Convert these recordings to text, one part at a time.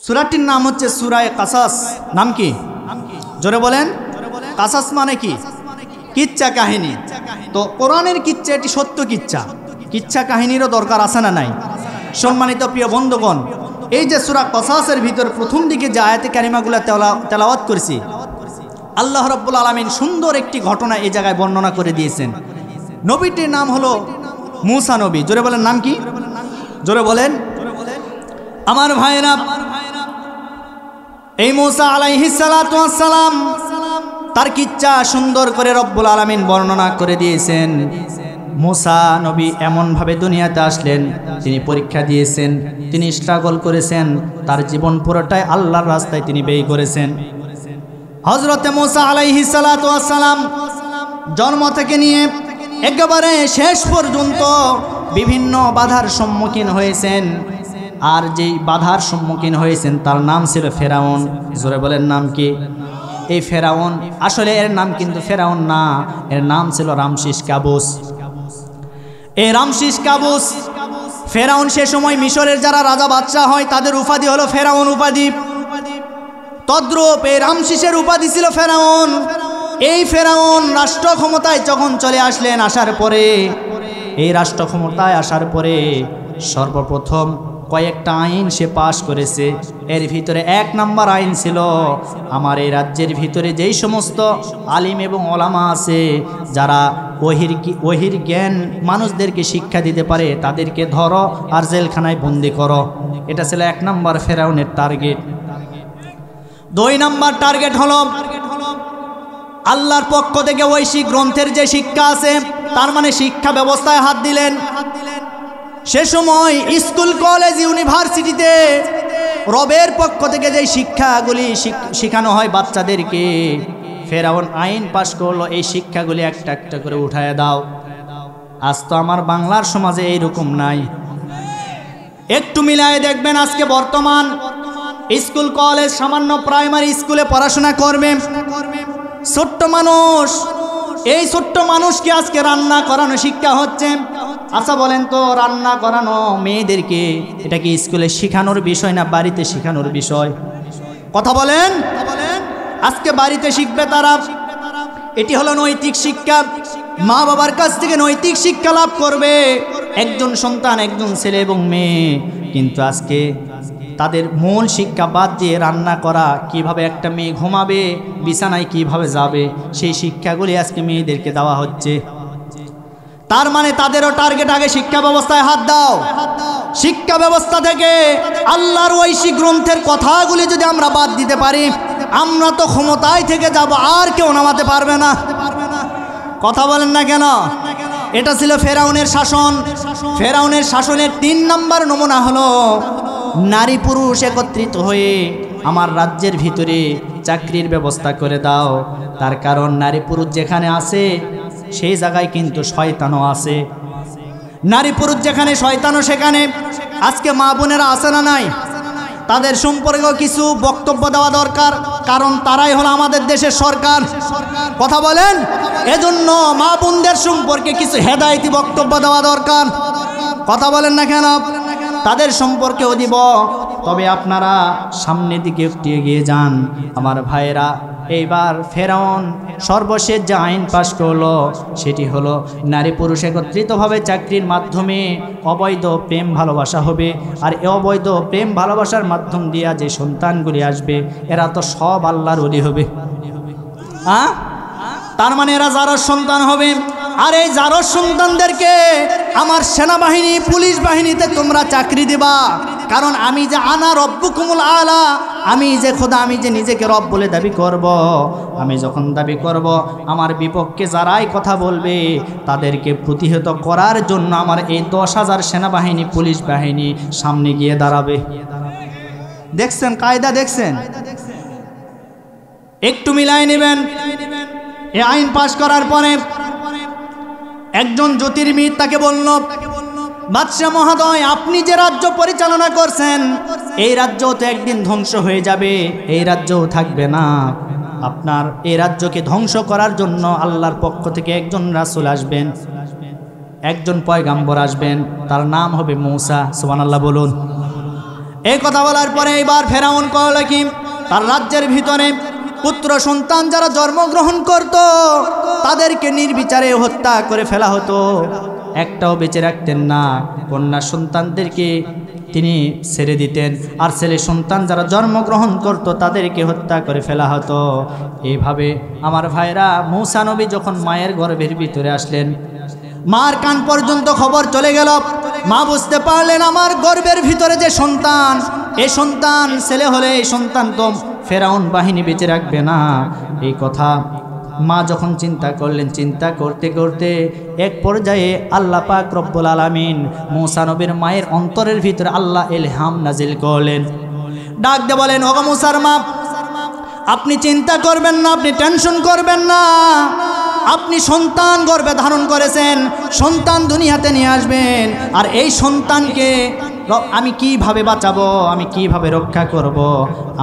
সূরাটির নাম হচ্ছে সূরায়ে কাসাস। নাম কি? জোরে বলেন। কাসাস মানে কি? কিচ্ছা কাহিনী। তো কোরআনের কিচ্ছা এটি সত্য কিচ্ছা। কিচ্ছা কাহিনীরও দরকার আছে না নাই? সম্মানিত প্রিয় বন্ধুগণ, এই যে সূরা কাসাসের ভিতর প্রথম দিকে যে আয়াতে কারিমাগুলো তেলাওয়াত করেছি, আল্লাহ রাব্বুল আলামিন সুন্দর একটি ঘটনা এই জায়গায় বর্ণনা করে দিয়েছেন। নবীটির নাম হলো মূসা নবী। জোরে বলেন, নাম কি? জোরে বলেন। আমার ভাইরা, এই মূসা আলাইহিস সালাতু ওয়াস সালাম তার কিচ্ছা সুন্দর করে রব্বুল আলামিন বর্ণনা করে দিয়েছেন। মূসা নবী এমনভাবে দুনিয়াতে আসলেন, তিনি পরীক্ষা দিয়েছেন, তিনি স্ট্রাগল করেছেন, তার জীবন পুরোটাই আল্লাহর রাস্তায় তিনি ব্যয় করেছেন। হযরতে মূসা আলাইহিস সালাতু ওয়াস সালাম জন্ম থেকে নিয়ে একেবারে শেষ পর্যন্ত বিভিন্ন বাধার সম্মুখীন হয়েছেন। আর যেই বাধার সম্মুখীন হয়েছেন তার নাম ছিল ফেরাউন। জোরে বলেন, নাম কি? এই ফেরাউন আসলে এর নাম কিন্তু ফেরাউন না, এর নাম ছিল রামসিস কাবুস। এই রামসিস কাবুস ফেরাউন সে সময় মিশরের যারা রাজা বাদশাহ হয় তাদের উপাধি হলো ফেরাউন উপাধি। তদ্রূপ এই রামসিসের উপাধি ছিল ফেরাউন। এই ফেরাউন রাষ্ট্র ক্ষমতায় যখন চলে আসলেন, আসার পরে এই রাষ্ট্র ক্ষমতায় আসার পরে সর্বপ্রথম কয়েকটা আইন সে পাশ করেছে। এর ভিতরে এক নাম্বার আইন ছিল, আমার এই রাজ্যের ভিতরে যেই সমস্ত আলিম এবং ওলামা আছে যারা ওহির জ্ঞান মানুষদেরকে শিক্ষা দিতে পারে তাদেরকে ধরো আর জেলখানায় বন্দি করো। এটা ছিল এক নাম্বার ফেরাউনের টার্গেট। দুই নাম্বার টার্গেট হলো আল্লাহর পক্ষ থেকে ঐশী গ্রন্থের যে শিক্ষা আছে, তার মানে শিক্ষা ব্যবস্থায় হাত দিলেন। সে সময় স্কুল কলেজ ইউনিভার্সিটিতে রবের পক্ষ থেকে যে শিক্ষাগুলি শেখানো হয় বাচ্চাদেরকে, ফেরাউন আইন পাশ করলো এই শিক্ষাগুলি একটা একটা করে উঠায় দাও। আজ তো আমার বাংলার সমাজে এইরকম নাই। একটু মিলায় দেখবেন, আজকে বর্তমান স্কুল কলেজ সামান্য প্রাইমারি স্কুলে পড়াশোনা করবে ছোট্ট মানুষ, এই ছোট্ট মানুষকে আজকে রান্না করানো শিক্ষা হচ্ছে। আচ্ছা বলেন তো, রান্না করানো মেয়েদেরকে এটা কি স্কুলে শেখানোর বিষয় না বাড়িতে শেখানোর বিষয়? কথা বলেন। আজকে বাড়িতে শিখবে তারা। এটি হলো নৈতিক শিক্ষা। মা বাবার কাছ থেকে নৈতিক শিক্ষা লাভ করবে একজন সন্তান, একজন ছেলে এবং মেয়ে। কিন্তু আজকে তাদের মূল শিক্ষা বাদ দিয়ে রান্না করা, কিভাবে একটা মেয়ে ঘুমাবে, বিছানায় কিভাবে যাবে, সেই শিক্ষাগুলি আজকে মেয়েদেরকে দেওয়া হচ্ছে। তার মানে তাদেরও টার্গেট আগে শিক্ষা ব্যবস্থায় হাত দাও। শিক্ষা ব্যবস্থা থেকে আল্লাহর ঐশী গ্রন্থের কথাগুলি যদি আমরা বাদ দিতে পারি, আমরা তো ক্ষমতায় থেকে যাব, আর কেউ নামাতে পারবে না। কথা বলেন না কেন? এটা ছিল ফেরাউনের শাসন। ফেরাউনের শাসনের 3 নাম্বার নমুনা হলো নারী পুরুষ একত্রিত হয়ে আমার রাজ্যের ভিতরে চাকরির ব্যবস্থা করে দাও। তার কারণ নারী পুরুষ যেখানে আছে সেই জায়গায় কিন্তু শয়তানও আছে। নারী পুরুষ যেখানে শয়তানও সেখানে। আজকে মা বোনেরা আছে না নাই? তাদের সম্পর্কেও কিছু বক্তব্য দেওয়া দরকার, কারণ তারাই হলো আমাদের দেশের সরকার। কথা বলেন। এজন্য মা বোনদের সম্পর্কে কিছু হেদায়েতি বক্তব্য দেওয়া দরকার। কথা বলেন না কেন? তাদের সম্পর্কেও দিব। তবে আপনারা সামনের দিকে একটু এগিয়ে যান আমার ভাইয়েরা। এইবার ফেরাউন সর্বশেষ যে আইন পাশ করলো সেটি হলো নারী পুরুষ একত্রিতভাবে চাকরির মাধ্যমে অবৈধ প্রেম ভালোবাসা হবে। আর এই অবৈধ প্রেম ভালোবাসার মাধ্যম দিয়ে যে সন্তানগুলি আসবে এরা তো সব আল্লাহর ওলি হবে। তার মানে এরা জারজ সন্তান হবে। আর এই জারজ সন্তানদেরকে আমার সেনাবাহিনী পুলিশ বাহিনীতে তোমরা চাকরি দিবা। কারণ আমি যে আনা রব্বুকুমুল আলা, আমি যে খোদা, আমি যে নিজেকে রব বলে দাবি করব, আমি যখন দাবি করব আমার বিপক্ষে যারাই কথা বলবে তাদেরকে প্রতিহত করার জন্য আমার এই 10,000 সেনাবাহিনী পুলিশ বাহিনী সামনে গিয়ে দাঁড়াবে। দেখছেন কায়দা? দেখছেন? একটু মিলাই নেবেন। এই আইন পাশ করার পরে একজন জ্যোতির্বিদ তাকে বলল, বাদশাহ মহোদয়, আপনি যে রাজ্য পরিচালনা করছেন এই রাজ্য তো একদিন ধ্বংস হয়ে যাবে, এই রাজ্যও থাকবে না। আপনার এই রাজ্যকে ধ্বংস করার জন্য আল্লাহর পক্ষ থেকে একজন রাসূল আসবেন, একজন পয়গাম্বর আসবেন, তার নাম হবে মূসা। সুবহানাল্লাহ বলুন। এই কথা বলার পরে এইবার ফেরাউন করল কি, তার রাজ্যের ভিতরে পুত্র সন্তান যারা জন্মগ্রহণ করত তাদেরকে নির্বিচারে হত্যা করে ফেলা হতো, একটাও বেঁচে রাখতেন না। কন্যা সন্তানদেরকে তিনি ছেড়ে দিতেন, আর ছেলে সন্তান যারা জন্মগ্রহণ করত তাদেরকে হত্যা করে ফেলা হতো। এইভাবে আমার ভাইরা মূসা নবী যখন মায়ের গর্ভের ভিতরে আসলেন, মার কান পর্যন্ত খবর চলে গেল। মা বুঝতে পারলেন আমার গর্ভের ভিতরে যে সন্তান, এই সন্তান ছেলে হলে এই সন্তান তো ফেরাউন বাহিনী বেঁচে রাখবে না। এই কথা মা যখন চিন্তা করলেন, চিন্তা করতে করতে এক পর্যায়ে আল্লাহ পাক রব্বুল আলামিন মূসা নবীর মায়ের অন্তরের ভিতরে আল্লাহ ইলহাম নাজিল করলেন। ডাক দিয়ে বলেন, ওগো মূসার মা, আপনি চিন্তা করবেন না, আপনি টেনশন করবেন না। আপনি সন্তান গর্ভে ধারণ করেছেন, সন্তান দুনিয়াতে নিয়ে আসবেন, আর এই সন্তানকে আমি কিভাবে বাঁচাবো, আমি কিভাবে রক্ষা করব,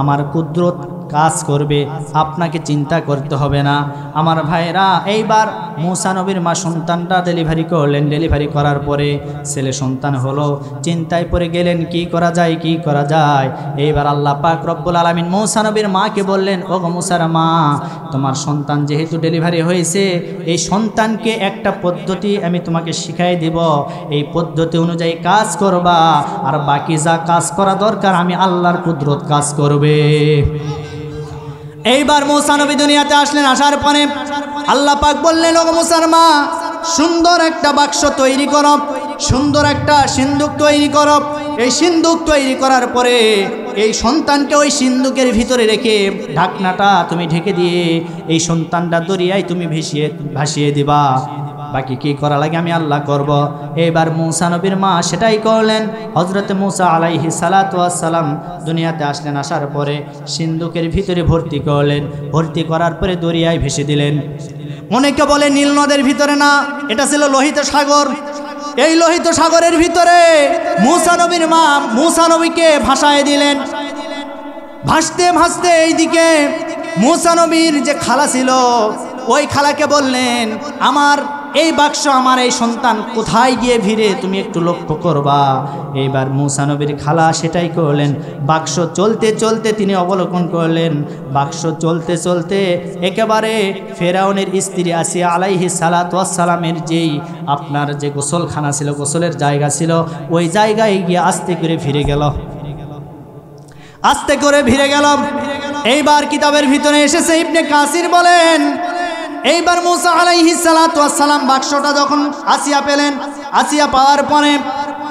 আমার কুদরত কাজ করবে, আপনাকে চিন্তা করতে হবে না। আমার ভাইরা এইবার মূসা নবীর মা সন্তানটা ডেলিভারি করলেন। ডেলিভারি করার পরে ছেলে সন্তান হলো, চিন্তায় পড়ে গেলেন কি করা যায়, কি করা যায়। এইবার আল্লাহ পাক রব্বুল আলামিন মূসা নবীর মাকে বললেন, ও গো মূসার মা, তোমার সন্তান যেহেতু ডেলিভারি হয়েছে, এই সন্তানকে একটা পদ্ধতি আমি তোমাকে শিখাই দিব, এই পদ্ধতি অনুযায়ী কাজ করবা, আর বাকি যা কাজ করা দরকার আমি আল্লাহর কুদরত কাজ করবে। এইবার মূসা নবী দুনিয়াতে আসলেন। আসার পরে আল্লাহ পাক বললেন, ও মূসার মা, সুন্দর একটা বাক্স তৈরি করো, সুন্দর একটা সিন্দুক তৈরি করো। এই সিন্দুক তৈরি করার পরে এই সন্তানকে ওই সিন্দুকের ভিতরে রেখে ঢাকনাটা তুমি ঢেকে দিয়ে এই সন্তানটা দরিয়ায় তুমি ভাসিয়ে দিবা। বাকি কি করা লাগে আমি আল্লাহ করব। এবার মূসা নবীর মা সেটাই করলেন। হযরতে মূসা আলাইহিস সালাতু ওয়াস সালাম দুনিয়াতে আসলেন। আসার পরে সিন্দুকের ভিতরে ভর্তি করলেন, ভর্তি করার পরে দরিয়ায় ভেসে দিলেন। অনেকে বলে নীল নদের ভিতরে না, এটা ছিল লোহিত সাগর। এই লোহিত সাগরের ভিতরে মূসা নবীর মা মূসা নবীকে ভাসায় দিলেন। ভাসতে ভাসতে এইদিকে মূসা নবীর যে খালা ছিল, ওই খালাকে বললেন, আমার এই বাক্স, আমার এই সন্তান কোথায় গিয়ে ভিড়ে তুমি একটু লক্ষ্য করবা। এইবার মূসা নবীর খালা সেটাই করলেন। বাক্স চলতে চলতে তিনি অবলোকন করলেন। বাক্স চলতে চলতে একেবারে ফেরাউনের স্ত্রী আসিয়া আলাইহিস সালাতু ওয়াস সালামের যেই আপনার যে গোসলখানা ছিল, গোসলের জায়গা ছিল, ওই জায়গায় গিয়ে আস্তে করে ফিরে গেল, আস্তে করে ফিরে গেল। এইবার কিতাবের ভিতরে এসেছে, ইবনে কাসির বলেন, এইবার মূসা আলাইহিস সালাতু ওয়াস সালাম বাক্সটা যখন আসিয়া পেলেন, আসিয়া পাওয়ার পরে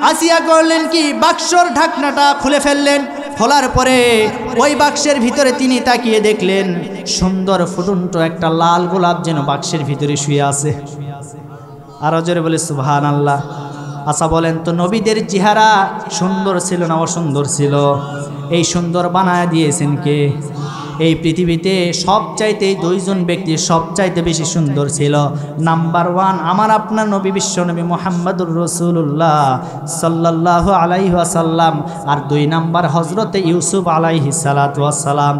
আসিয়া করলেন কি, বাক্সর ঢাকনাটা খুলে ফেললেন। খোলার পরে ওই বাক্সের ভিতরে তিনি তাকিয়ে দেখলেন সুন্দর ফুটন্ত একটা লাল গোলাপ যেন বাক্সের ভিতরে শুয়ে আছে। আরো জোরে বলে সুবহানাল্লাহ। আচ্ছা বলেন তো, নবীদের চেহারা সুন্দর ছিল না অসুন্দর ছিল? এই সুন্দর বানায় দিয়েছেন কে? এই পৃথিবীতে সবচাইতে দুইজন ব্যক্তি সবচাইতে বেশি সুন্দর ছিল। নাম্বার 1 আমার আপনার নবী, বিশ্ব নবী মুহাম্মদুর রাসূলুল্লাহ সাল্লাল্লাহু আলাইহি ওয়াসাল্লাম, আর 2 নাম্বার হযরতে ইউসুফ আলাইহিস সালাতু ওয়াস সালাম।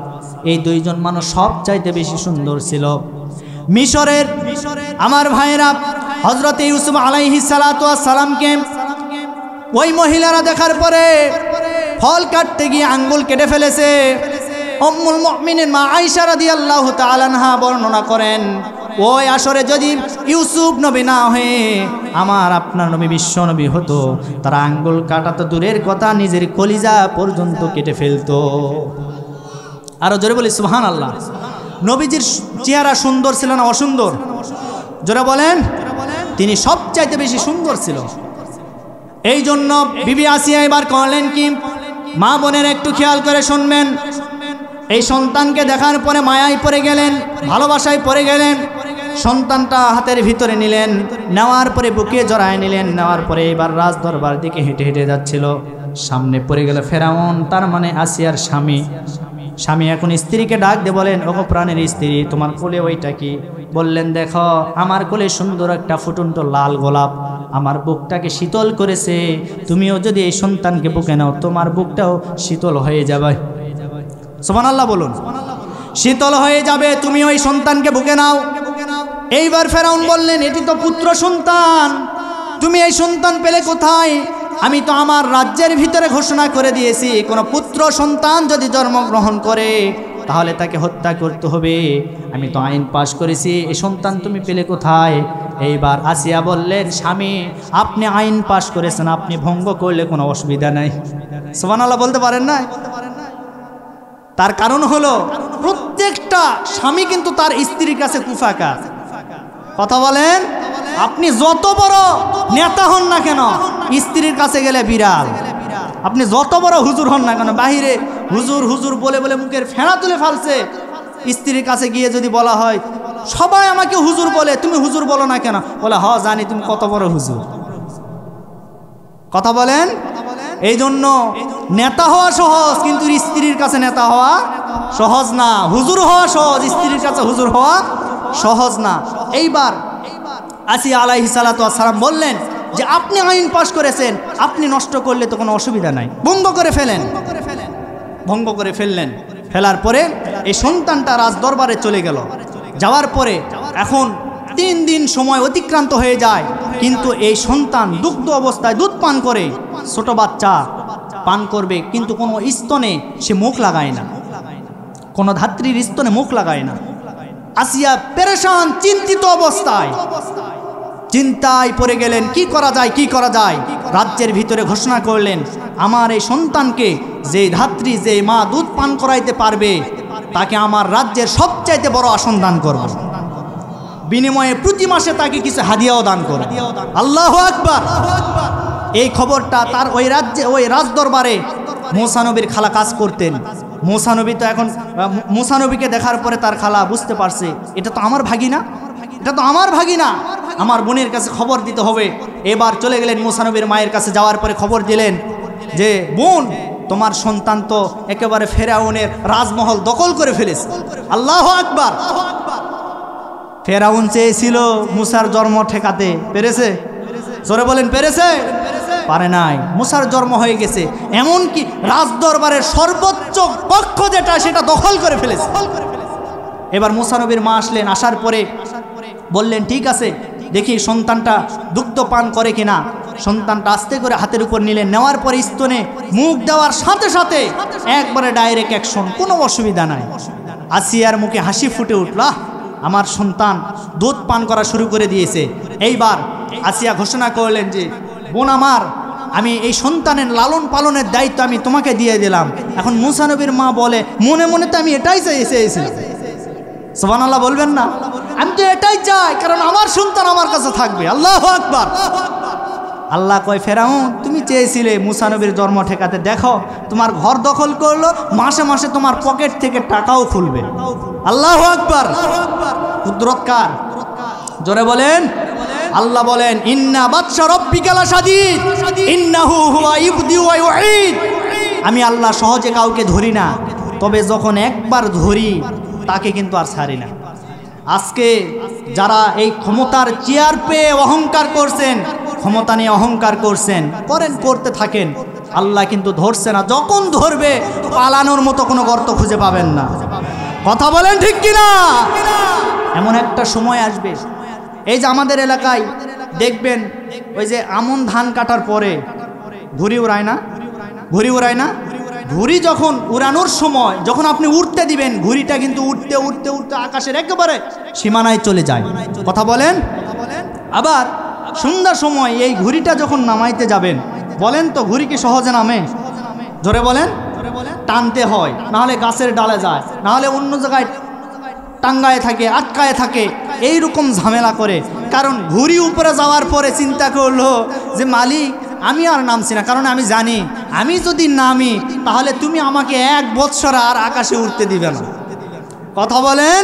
এই দুইজন মানুষ সবচাইতে বেশি সুন্দর ছিল। মিশরের আমার ভাইরা হযরতে ইউসুফ আলাইহিস সালাতু ওয়াস সালামকে ওই মহিলারা দেখার পরে ফল কাটতে গিয়ে আঙ্গুল কেটে ফেলেছে। উম্মুল মুমিনিন মা আয়েশা রাদিয়াল্লাহু তাআলা আনহা বর্ণনা করেন, ওই আসরে যদি ইউসুফ নবী না হয়ে আমার আপনার নবী বিশ্ব নবী হতো, তারা আঙ্গুল কাটা তো দূরের কথা, নিজের কলিজা পর্যন্ত কেটে ফেলতো। আরো জোরে বলি সুবহানাল্লাহ। নবীজির চেহারা সুন্দর ছিল না অসুন্দর? জোরে বলেন। তিনি সবচাইতে বেশি সুন্দর ছিল। এই জন্য বিবি আসিয়া এবার করলেন কি, মা বোনের একটু খেয়াল করে শুনবেন। এই সন্তানকে দেখার পরে মায়ায় পড়ে গেলেন, ভালোবাসায় পড়ে গেলেন। সন্তানটা হাতের ভিতরে নিলেন, নেওয়ার পরে বুকে জড়ায় নিলেন। নেওয়ার পরে এবার রাজ দরবার দিকে হেঁটে হেঁটে যাচ্ছিল। সামনে পড়ে গেল ফেরাউন, তার মানে আসিয়ার স্বামী। স্বামী এখন স্ত্রীকে ডাক দিয়ে বলেন, ওগো প্রাণের স্ত্রী, তোমার কোলে ওইটা কি? বললেন, দেখো আমার কোলে সুন্দর একটা ফুটন্ত লাল গোলাপ আমার বুকটাকে শীতল করেছে। তুমিও যদি এই সন্তানকে বুকে নাও, তোমার বুকটাও শীতল হয়ে যাবে। সুবহানাল্লাহ বলুন। শীতল হয়ে যাবে, তুমি ওই সন্তানকে বুকে নাও। এইবার ফেরাউন বললেন, এটি তো পুত্র সন্তান, তুমি এই সন্তান পেলে কোথায়? আমি তো আমার রাজ্যের ভিতরে ঘোষণা করে দিয়েছি কোনো পুত্র সন্তান যদি জন্মগ্রহণ করে তাহলে তাকে হত্যা করতে হবে। আমি তো আইন পাশ করেছি, এই সন্তান তুমি পেলে কোথায়? এইবার আসিয়া বললেন, স্বামী আপনি আইন পাশ করেছেন, আপনি ভঙ্গ করলে কোনো অসুবিধা নাই। সুবহানাল্লাহ বলতে পারেন না? তার কারণ হলো প্রত্যেকটা স্বামী কিন্তু তার স্ত্রীর কাছে কুফাকা। কথা বলেন, আপনি যত বড় নেতা হন না কেন স্ত্রীর কাছে গেলে বিড়াল। আপনি যত বড় হুজুর হন না কেন, বাহিরে হুজুর হুজুর বলে বলে মুখের ফেনা তুলে ফেলছে, স্ত্রীর কাছে গিয়ে যদি বলা হয় সবাই আমাকে হুজুর বলে, তুমি হুজুর বলো না কেন? বলে হ জানি তুমি কত বড় হুজুর। কথা বলেন, এই জন্য নেতা হওয়া সহজ, কিন্তু স্ত্রীর কাছে নেতা হওয়া সহজ না। হুজুর হওয়া সহজ, স্ত্রীর কাছে হুজুর হওয়া সহজ না। এইবার আসিয়া আলাইহিস সালাতু ওয়াস সালাম বললেন যে আপনি আইন পাশ করেছেন, আপনি নষ্ট করলে তো কোনো অসুবিধা নাই, ভঙ্গ করে ফেলেন। ভঙ্গ করে ফেললেন। ফেলার পরে এই সন্তানটা রাজদরবারে চলে গেল। যাওয়ার পরে এখন 3 দিন সময় অতিক্রান্ত হয়ে যায়, কিন্তু এই সন্তান দুগ্ধ অবস্থায় দুধ পান করে, ছোট বাচ্চা পান করবে, কিন্তু কোনো স্তনে সে মুখ লাগায় না, কোনো ধাত্রীর স্তনে মুখ লাগায় না। আসিয়া পেরেশান চিন্তিত অবস্থায় চিন্তায় পড়ে গেলেন, কি করা যায়, কি করা যায়। রাজ্যের ভিতরে ঘোষণা করলেন, আমার এই সন্তানকে যে ধাত্রী, যে মা দুধ পান করাইতে পারবে তাকে আমার রাজ্যের সবচাইতে বড় আসন দান করব, বিনিময়ে প্রতি মাসে তাকে কিছু হাদিয়াও দান করব। আল্লাহু আকবার। এই খবরটা তার ওই রাজ্যে, ওই রাজদরবারে মূসা নবীর খালা কাজ করতেন। মূসা নবী তো এখন মূসা নবীকে দেখার পরে তার খালা বুঝতে পারছে এটা তো আমার ভাগিনা, এটা তো আমার ভাগিনা, আমার বোনের কাছে খবর দিতে হবে। এবার চলে গেলেন মূসা নবীর মায়ের কাছে। যাওয়ার পরে খবর দিলেন যে বোন, তোমার সন্তান তো একেবারে ফেরাউনের রাজমহল দখল করে ফেলেছে। আল্লাহু আকবার। ফেরাউন চেয়েছিল মূসার জন্ম ঠেকাতে, পেরেছে? জোরে বলেন, পেরেছে? পারে নাই। মূসার জন্ম হয়ে গেছে, এমনকি রাজদরবারের সর্বোচ্চ কক্ষ যেটা সেটা দখল করে ফেলেছে। এবার মূসা নবীর মা আসলেন। আসার পরে বললেন, ঠিক আছে দেখি সন্তানটা দুগ্ধ পান করে কিনা। সন্তানটা আস্তে করে হাতের উপর নিলেন। নেওয়ার পরে স্তনে মুখ দেওয়ার সাথে সাথে একবারে ডাইরেক্ট অ্যাকশন, কোনো অসুবিধা নাই। আসিয়ার মুখে হাসি ফুটে উঠল, আমার সন্তান দুধ পান করা শুরু করে দিয়েছে। এইবার আসিয়া ঘোষণা করলেন যে বোন আমার, আমি এই সন্তানের লালন পালনের দায়িত্ব আমি তোমাকে দিয়ে দিলাম। এখন মূসা নবীর মা বলে, মনে মনে তো আমি এটাই চেয়েছিলাম। সুবহানাল্লাহ বলবেন না? আমি তো এটাই চাই, কারণ আমার সন্তান আমার কাছে থাকবে। আল্লাহু আকবার। আল্লাহ কয়, ফেরাউন তুমি চেয়েছিলে মূসা নবীর জন্ম ঠেকাতে, দেখো তোমার ঘর দখল করলো, মাসে মাসে তোমার পকেট থেকে টাকাও খুলবে। আল্লাহু আকবার। কুদরত কার? জোরে বলেন। আল্লাহ বলেন, ইন্না বাতশা রাব্বিকা লাশাদীদ ইন্নাহু হুয়া ইবদি ওয়া ইউঈদ। আমি আল্লাহ সহজে কাউকে ধরি না, তবে যখন একবার ধরি তাকে কিন্তু আর ছাড়ি না। আজকে যারা এই ক্ষমতার চেয়ার পেয়ে অহংকার করছেন, ক্ষমতা নিয়ে অহংকার করছেন, করেন, করতে থাকেন, আল্লাহ কিন্তু ধরছে না। যখন ধরবে পালানোর মতো কোনো গর্ত খুঁজে পাবেন না। কথা বলেন ঠিক কিনা? এমন একটা সময় আসবে, এই যে আমাদের এলাকায় দেখবেন ওই যে আমন ধান কাটার পরে ঘুড়ি উড়ায় না, ঘুড়ি উড়ায় না, ঘুড়ি যখন উড়ানোর সময় যখন আপনি উঠতে দিবেন, ঘুড়িটা কিন্তু উঠতে উঠতে উঠতে আকাশের একেবারে সীমানায় চলে যায়। কথা বলেন। আবার সন্ধ্যার সময় এই ঘুড়িটা যখন নামাইতে যাবেন, বলেন তো ঘুড়ি কি সহজে নামে? জোরে বলেন। টানতে হয়, নাহলে গাছের ডালে যায়, নাহলে অন্য জায়গায় টাঙ্গায় থাকে, আটকায় থাকে, এইরকম ঝামেলা করে। কারণ ঘুড়ি উপরে যাওয়ার পরে চিন্তা করলো যে মালিক আমি আর নামছি না, কারণ আমি জানি আমি যদি নামি তাহলে তুমি আমাকে 1 বৎসর আর আকাশে উঠতে দিবে না। কথা বলেন।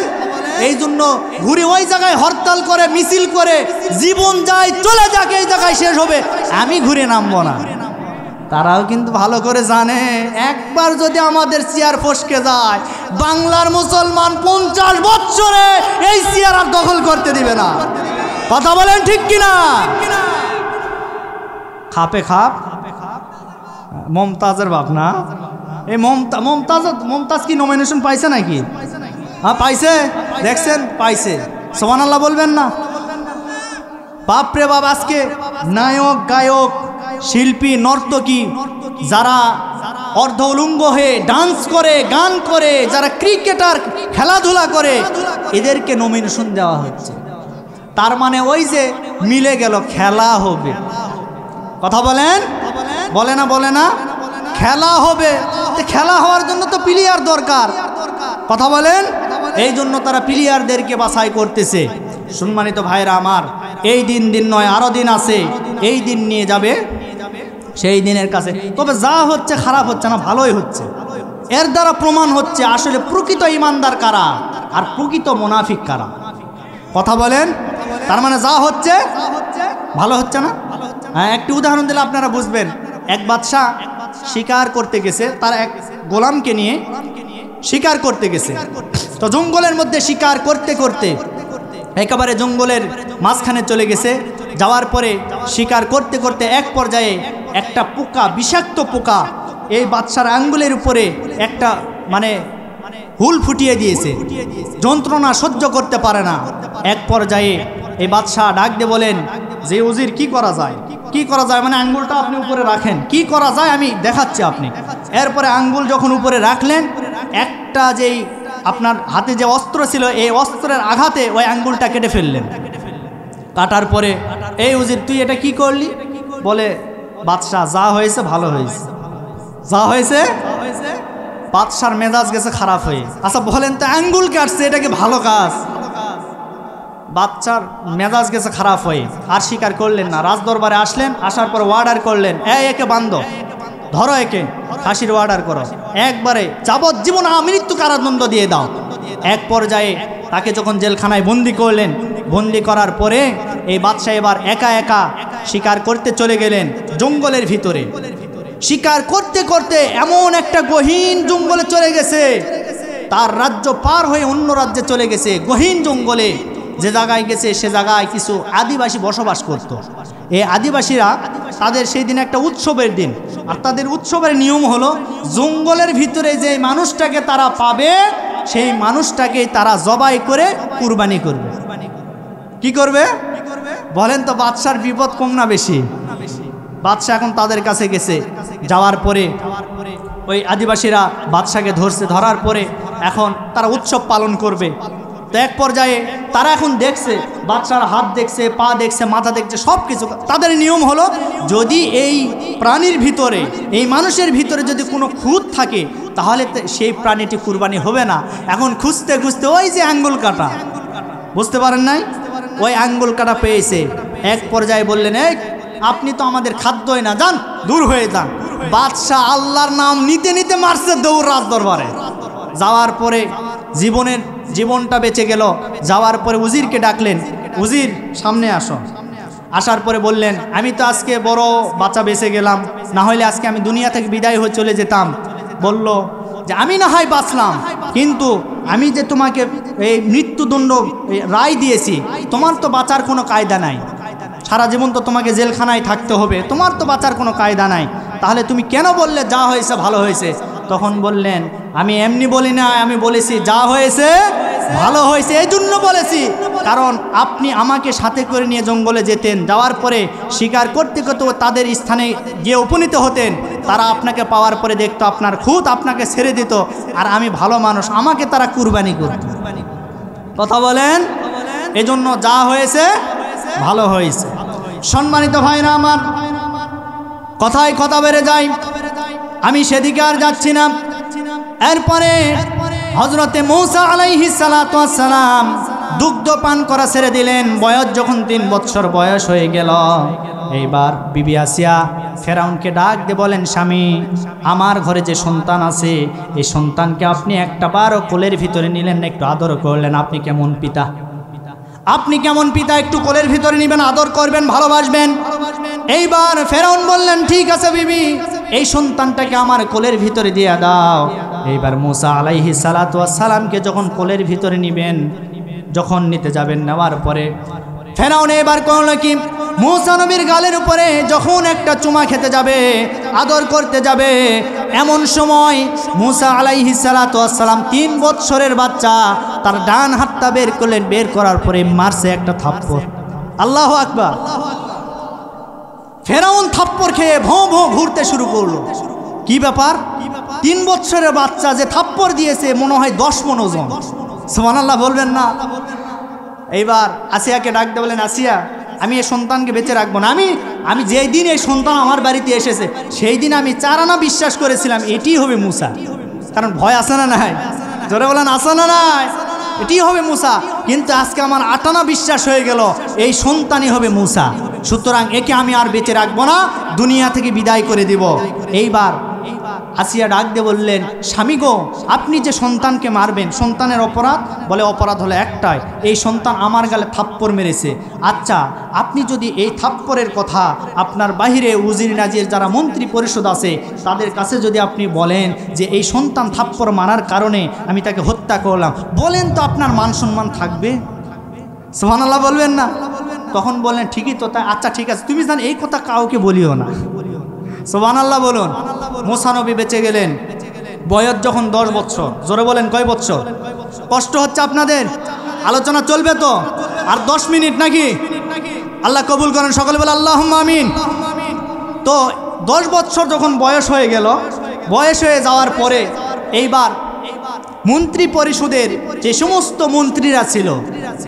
এই জন্য ঘুড়ি ওই জায়গায় হরতাল করে, মিছিল করে, জীবন যায় চলে যাক, এই জায়গায় শেষ হবে, আমি ঘুরে নামবো না। তারাও কিন্তু ভালো করে জানে একবার যদি আমাদের চেয়ার ফসকে যায়, বাংলার মুসলমান 50 বছরে এই চেয়ার আর দখল করতে দিবে না। কথা বলেন ঠিক কিনা? খাপে খাপ মমতাজের বাপ না, এই মমতাজ কি নমিনেশন পাইছে নাকি? হ্যাঁ পাইছে, দেখছেন পাইছে। সুবহানাল্লাহ বলবেন না? বাপরে বাপ, আজকে নায়ক গায়ক শিল্পী নর্তকী যারা অর্ধ উলঙ্গ হয়ে ডান্স করে, গান করে, যারা ক্রিকেটার খেলাধুলা করে, এদেরকে নমিনেশন দেওয়া হচ্ছে। তার মানে ওই যে মিলে গেল, খেলা হবে। কথা বলেন, বলে না খেলা হবে। খেলা হওয়ার জন্য তো প্লেয়ার দরকার। কথা বলেন, এই জন্য তারা প্লেয়ারদেরকে বাছাই করতেছে। সম্মানিত ভাইরা আমার, এই দিন নয়, আরো দিন আছে। এই দিন নিয়ে যাবে সেই দিনের কাছে। তবে যা হচ্ছে খারাপ হচ্ছে না, ভালোই হচ্ছে। এর দ্বারা প্রমাণ হচ্ছে আসলে প্রকৃত ইমানদার কারা আর প্রকৃত মুনাফিক কারা। কথা বলেন, তার মানে যা হচ্ছে ভালো হচ্ছে না। হ্যাঁ, একটি উদাহরণ দিলে আপনারা বুঝবেন। এক বাদশা শিকার করতে গেছে, তার এক গোলামকে নিয়ে শিকার করতে গেছে। তো জঙ্গলের মধ্যে শিকার করতে করতে একেবারে জঙ্গলের মাঝখানে চলে গেছে। যাওয়ার পরে শিকার করতে করতে এক পর্যায়ে একটা পোকা, বিষাক্ত পোকা, এই বাদশার আঙ্গুলের উপরে একটা হুল ফুটিয়ে দিয়েছে। যন্ত্রণা সহ্য করতে পারে না। এক পর্যায়ে এই বাদশা ডাক দিয়ে বলেন যে উজির, কি করা যায়, কি করা যায়? আঙ্গুলটা আপনি উপরে রাখেন, কি করা যায় আমি দেখাচ্ছি আপনি। এরপরে আঙ্গুল যখন উপরে রাখলেন, একটা যেই আপনার হাতে যে অস্ত্র ছিল, এই অস্ত্রের আঘাতে ওই আঙ্গুলটা কেটে ফেললেন। কাটার পরে এই উজির, তুই এটা কি করলি? বলে, বাদশাহ, যা হয়েছে ভালো হয়েছে, যা হয়েছে। বাদশার মেজাজ গেছে খারাপ হয়ে। আচ্ছা বলেন তো, আঙ্গুল কাটছে, এটা কি ভালো কাজ? বাচ্চার মেজাজ গেছে খারাপ হয়ে, আর স্বীকার করলেন না। রাজদরবারে আসলেন, আসার পর অর্ডার করলেন, একে বান্ধ, ধরো, একে ফাঁসির অর্ডার করো, একবারে যাবজ্জীবন মৃত্যু কারাদণ্ড দিয়ে দাও। এক পর্যায়ে তাকে যখন জেলখানায় বন্দি করলেন, বন্দি করার পরে এই বাদশা এবার একা একা শিকার করতে চলে গেলেন জঙ্গলের ভিতরে। শিকার করতে করতে এমন একটা গহীন জঙ্গলে চলে গেছে, তার রাজ্য পার হয়ে অন্য রাজ্যে চলে গেছে। গহীন জঙ্গলে যে জায়গায় গেছে, সে জায়গায় কিছু আদিবাসী বসবাস করত। এই আদিবাসীরা, তাদের সেই দিন একটা উৎসবের দিন, আর তাদের উৎসবের নিয়ম হলো জঙ্গলের ভিতরে যে মানুষটাকে তারা পাবে, সেই মানুষটাকে তারা জবাই করে কুরবানি করবে। কি করবে বলেন তো? বাদশার বিপদ কম না বেশি? বাদশা এখন তাদের কাছে গেছে। যাওয়ার পরে ওই আদিবাসীরা বাদশাকে ধরছে। ধরার পরে এখন তারা উৎসব পালন করবে। তো এক পর্যায়ে তারা এখন দেখছে, বাদশার হাত দেখছে, পা দেখছে, মাথা দেখছে, সব কিছু। তাদের নিয়ম হলো, যদি এই প্রাণীর ভিতরে, এই মানুষের ভিতরে যদি কোনো খুঁত থাকে, তাহলে সেই প্রাণীটি কুরবানি হবে না। এখন খুঁজতে খুঁজতে ওই যে আঙ্গুল কাটা, বুঝতে পারেন নাই, ওই আঙ্গুল কাটা পেয়েছে। এক পর্যায়ে বললেন, এই আপনি তো আমাদের খাদ্যই না, যান, দূর হয়ে যান। বাদশাহ আল্লাহর নাম নিতে নিতে মারছে দৌড় রাজ দরবারে। যাওয়ার পরে জীবনটা বেঁচে গেল। যাওয়ার পরে উজিরকে ডাকলেন, উজির সামনে আসো। আসার পরে বললেন, আমি তো আজকে বড় বাঁচা বেঁচে গেলাম, না হলে আজকে আমি দুনিয়া থেকে বিদায় হয়ে চলে যেতাম। বলল যে আমি না হয় বাঁচলাম, কিন্তু আমি যে তোমাকে এই মৃত্যুদণ্ড রায় দিয়েছি, তোমার তো বাঁচার কোনো কায়দা নাই। সারা জীবন তো তোমাকে জেলখানায় থাকতে হবে, তোমার তো বাঁচার কোনো কায়দা নাই। তাহলে তুমি কেন বললে যা হয়েছে ভালো হয়েছে? তখন বললেন, আমি এমনি বলি না, আমি বলেছি যা হয়েছে ভালো হয়েছে। এই জন্য বলেছি, কারণ আপনি আমাকে সাথে করে নিয়ে জঙ্গলে যেতেন, যাওয়ার পরে শিকার করতে করতে তাদের স্থানে গিয়ে উপনীত হতেন। তারা আপনাকে পাওয়ার পরে দেখতো আপনার খুদ, আপনাকে ছেড়ে দিত, আর আমি ভালো মানুষ, আমাকে তারা কুরবানি করত। কথা বলেন, এজন্য যা হয়েছে ভালো হয়েছে। সম্মানিত ভাইরা আমার, কথায় কথা বেড়ে যায়, আমি সেদিকে আর যাচ্ছি না। এরপরে হযরতে মূসা আলাইহিস সালাতু ওয়াস সালাম দুগ্ধ পান করা ছেড়ে দিলেন। বয়স যখন 3 বছর বয়স হয়ে গেল, এইবার বিবি আসিয়া ফেরাউনকে ডাক দিয়ে বলেন, স্বামী, আমার ঘরে যে সন্তান আছে, এই সন্তানকে আপনি একটা বারও কোলের ভিতরে নিলেন না, একটু আদর করলেন। আপনি কেমন পিতা, আপনি কেমন পিতা, একটু কোলের ভিতরে নেবেন, আদর করবেন, ভালোবাসবেন। এইবার ফেরাউন বললেন, ঠিক আছে বিবি, এই সন্তানটাকে আমার কোলের ভিতরে দিয়ে দাও। এইবার মূসা আলাইহিস সালাতু ওয়াস সালামকে যখন কোলের ভিতরে নেবেন, যখন নিতে যাবেন, নেওয়ার পরে ফেরাউন এবার করলো কি, মূসা নবীর গালের উপরে যখন একটা চুমা খেতে যাবে, আদর করতে যাবে, এমন সময় মূসা আলাইহিস সালাতু ওয়াস সালাম 3 বছরের বাচ্চা, তার ডান হাতটা বের করলেন। বের করার পরে মারছে একটা থাপ্পড়। আল্লাহু আকবার। ফেরাউন থাপ্পড় খেয়ে ভোঁ ভোঁ ঘুরতে শুরু করলো। কি ব্যাপার? 3 বছরের বাচ্চা যে থাপ্পড় দিয়েছে মনে হয় 10 মণ ওজন। সুবহানাল্লাহ বলবেন না? এইবার আসিয়াকে ডাকতে বলেন, আসিয়া, আমি এই সন্তানকে বেঁচে রাখবো না। আমি যেই দিন এই সন্তান আমার বাড়িতে এসেছে সেই দিন আমি 4 আনা বিশ্বাস করেছিলাম এটিই হবে মুসা। কারণ ভয় আসে না নাই? জোরে বলেন আসে না নাই? এটিই হবে মুসা। কিন্তু আজকে আমার 8 আনা বিশ্বাস হয়ে গেল এই সন্তানই হবে মুসা। সুতরাং একে আমি আর বেঁচে রাখবো না, দুনিয়া থেকে বিদায় করে দিব। এইবার আসিয়া ডাক দিয়ে বললেন, স্বামী গো, আপনি যে সন্তানকে মারবেন, সন্তানের অপরাধ? বলে অপরাধ হলো একটাই, এই সন্তান আমার গালে থাপ্পড় মেরেছে। আচ্ছা, আপনি যদি এই থাপ্পড়ের কথা আপনার বাহিরে উজির নাজির যারা মন্ত্রী পরিষদ আছে তাদের কাছে যদি আপনি বলেন যে এই সন্তান থাপ্পড় মারার কারণে আমি তাকে হত্যা করলাম, বলেন তো আপনার মান সম্মান থাকবে? সুবহানাল্লাহ বলবেন না? তখন বলেন, ঠিকই তো তাই। আচ্ছা ঠিক আছে, তুমি জান এই কথা কাউকে বলিও না। সুবহানাল্লাহ বলুন। মুসা নবী বেঁচে গেলেন, বয়স যখন 10 বছর। জোরে বলেন কয় বছর? কষ্ট হচ্ছে আপনাদের? আলোচনা চলবে তো আর 10 মিনিট নাকি? আল্লাহ কবুল করেন, সকলে বলে আল্লাহুম্মা আমিন। তো 10 বছর যখন বয়স হয়ে গেল, বয়স হয়ে যাওয়ার পরে এইবার মন্ত্রী পরিষদের যে সমস্ত মন্ত্রীরা ছিল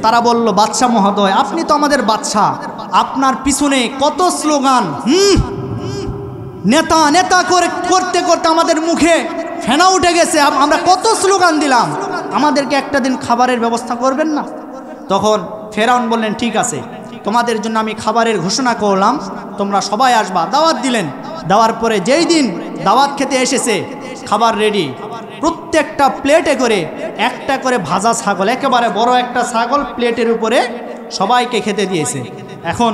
তারা বলল, বাদশাহ মহোদয়, আপনি তো আমাদের বাদশাহ, আপনার পিছনে কত স্লোগান, নেতা নেতা করতে করতে আমাদের মুখে ফেনা উঠে গেছে, আমরা কত স্লোগান দিলাম, আমাদেরকে একটা দিন খাবারের ব্যবস্থা করবেন না? তখন ফেরাউন বললেন, ঠিক আছে, তোমাদের জন্য আমি খাবারের ঘোষণা করলাম, তোমরা সবাই আসবা। দাওয়াত দিলেন। দেওয়ার পরে যেই দিন দাওয়াত খেতে এসেছে, খাবার রেডি, প্রত্যেকটা প্লেটে করে একটা করে ভাজা ছাগল, একেবারে বড় একটা ছাগল প্লেটের উপরে সবাইকে খেতে দিয়েছে। এখন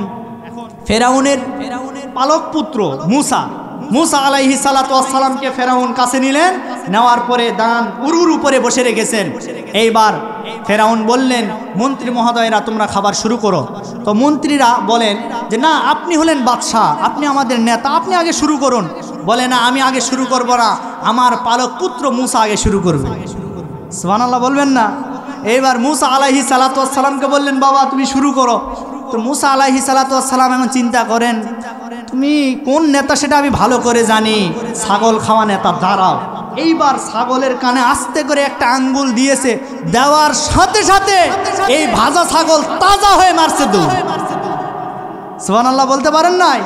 ফেরাউনের পালক পুত্র মুসা আলাইহিস সালাতু ওয়াস সালামকে ফেরাউন কাছে নিলেন, নেওয়ার পরে দান উরুর উপরে বসে রেখেছেন। এইবার ফেরাউন বললেন, মন্ত্রী মহোদয়রা তোমরা খাবার শুরু করো। তো মন্ত্রীরা বলেন যে না, আপনি হলেন বাদশাহ, আপনি আমাদের নেতা, আপনি আগে শুরু করুন। বলে না, আমি আগে শুরু করব না, আমার পালক পুত্র মুসা আগে শুরু করবে। সুবহানাল্লাহ বলবেন না? এইবার মুসা আলাইহিস সালাতু ওয়াস সালামকে বললেন, বাবা তুমি শুরু করো। তো মুসা আলাইহিস সালাতু ওয়াস সালাম এখন চিন্তা করেন, তুমি কোন নেতা সেটা আমি ভালো করে জানি, ছাগল খাওয়া নেতা, দাঁড়াও। এইবার ছাগলের কানে আস্তে করে একটা আঙ্গুল দিয়েছে, দেওয়ার সাথে সাথে এই ভাজা ছাগল তাজা হয়ে মারছে দৌড়। সুবহানাল্লাহ বলতে পারেন নাই?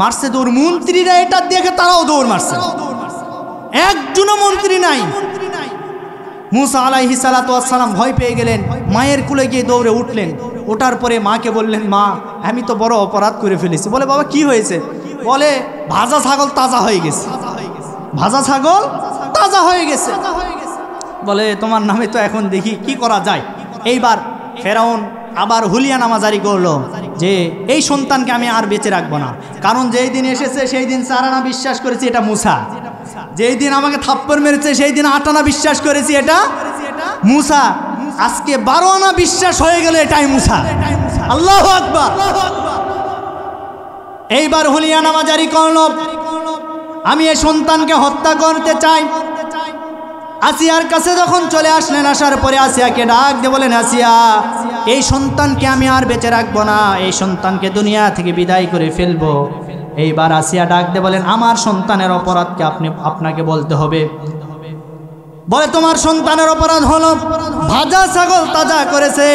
মারছে দৌড়। মন্ত্রীরা এটা দেখে তারাও দৌড় মারছে, একজনও মন্ত্রী নাই। মুসা আলাইহিস সালাতু ওয়াস সালাম ভয় পেয়ে গেলেন, মায়ের কুলে গিয়ে দৌড়ে উঠলেন। ওঠার পরে মাকে বললেন, মা আমি তো বড় অপরাধ করে ফেলেছি। বলে বাবা কি হয়েছে? বলে ভাজা ছাগল তাজা হয়ে গেছে, ভাজা ছাগল তাজা হয়ে গেছে। বলে তোমার নামে তো এখন দেখি কি করা যায়। এইবার ফেরাউন আবার হুলিয়ানামা জারি করলো যে এই সন্তানকে আমি আর বেঁচে রাখবো না, কারণ যেই দিন এসেছে সেই দিন 4 আনা বিশ্বাস করেছি এটা মুসা, যেই দিন আমাকে থাপ্পড় মেরেছে সেই দিন 8 আনা বিশ্বাস করেছি এটা মুসা, আজকে 12 আনা বিশ্বাস হয়ে গেল এটাই মুসা। আল্লাহু আকবার। এইবার হুলিয়ানামা জারি করলো, আমি এই সন্তানকে হত্যা করতে চাই। আসিয়ার কাছে যখন চলে আসলেন, আসার পরে আসিয়াকে ডাক দিয়ে বলেন, আসিয়া এই সন্তানকে আমি আর বেঁচে রাখবো না, এই সন্তানকে দুনিয়া থেকে বিদায় করে ফেলবো। এইবার আসিয়া ডাক দিয়ে বলেন, আমার সন্তানের অপরাধকে আপনাকে বলতে হবে। বলে তোমার সন্তানের অপরাধ হলো ভাজা ছাগল তাজা করেছে,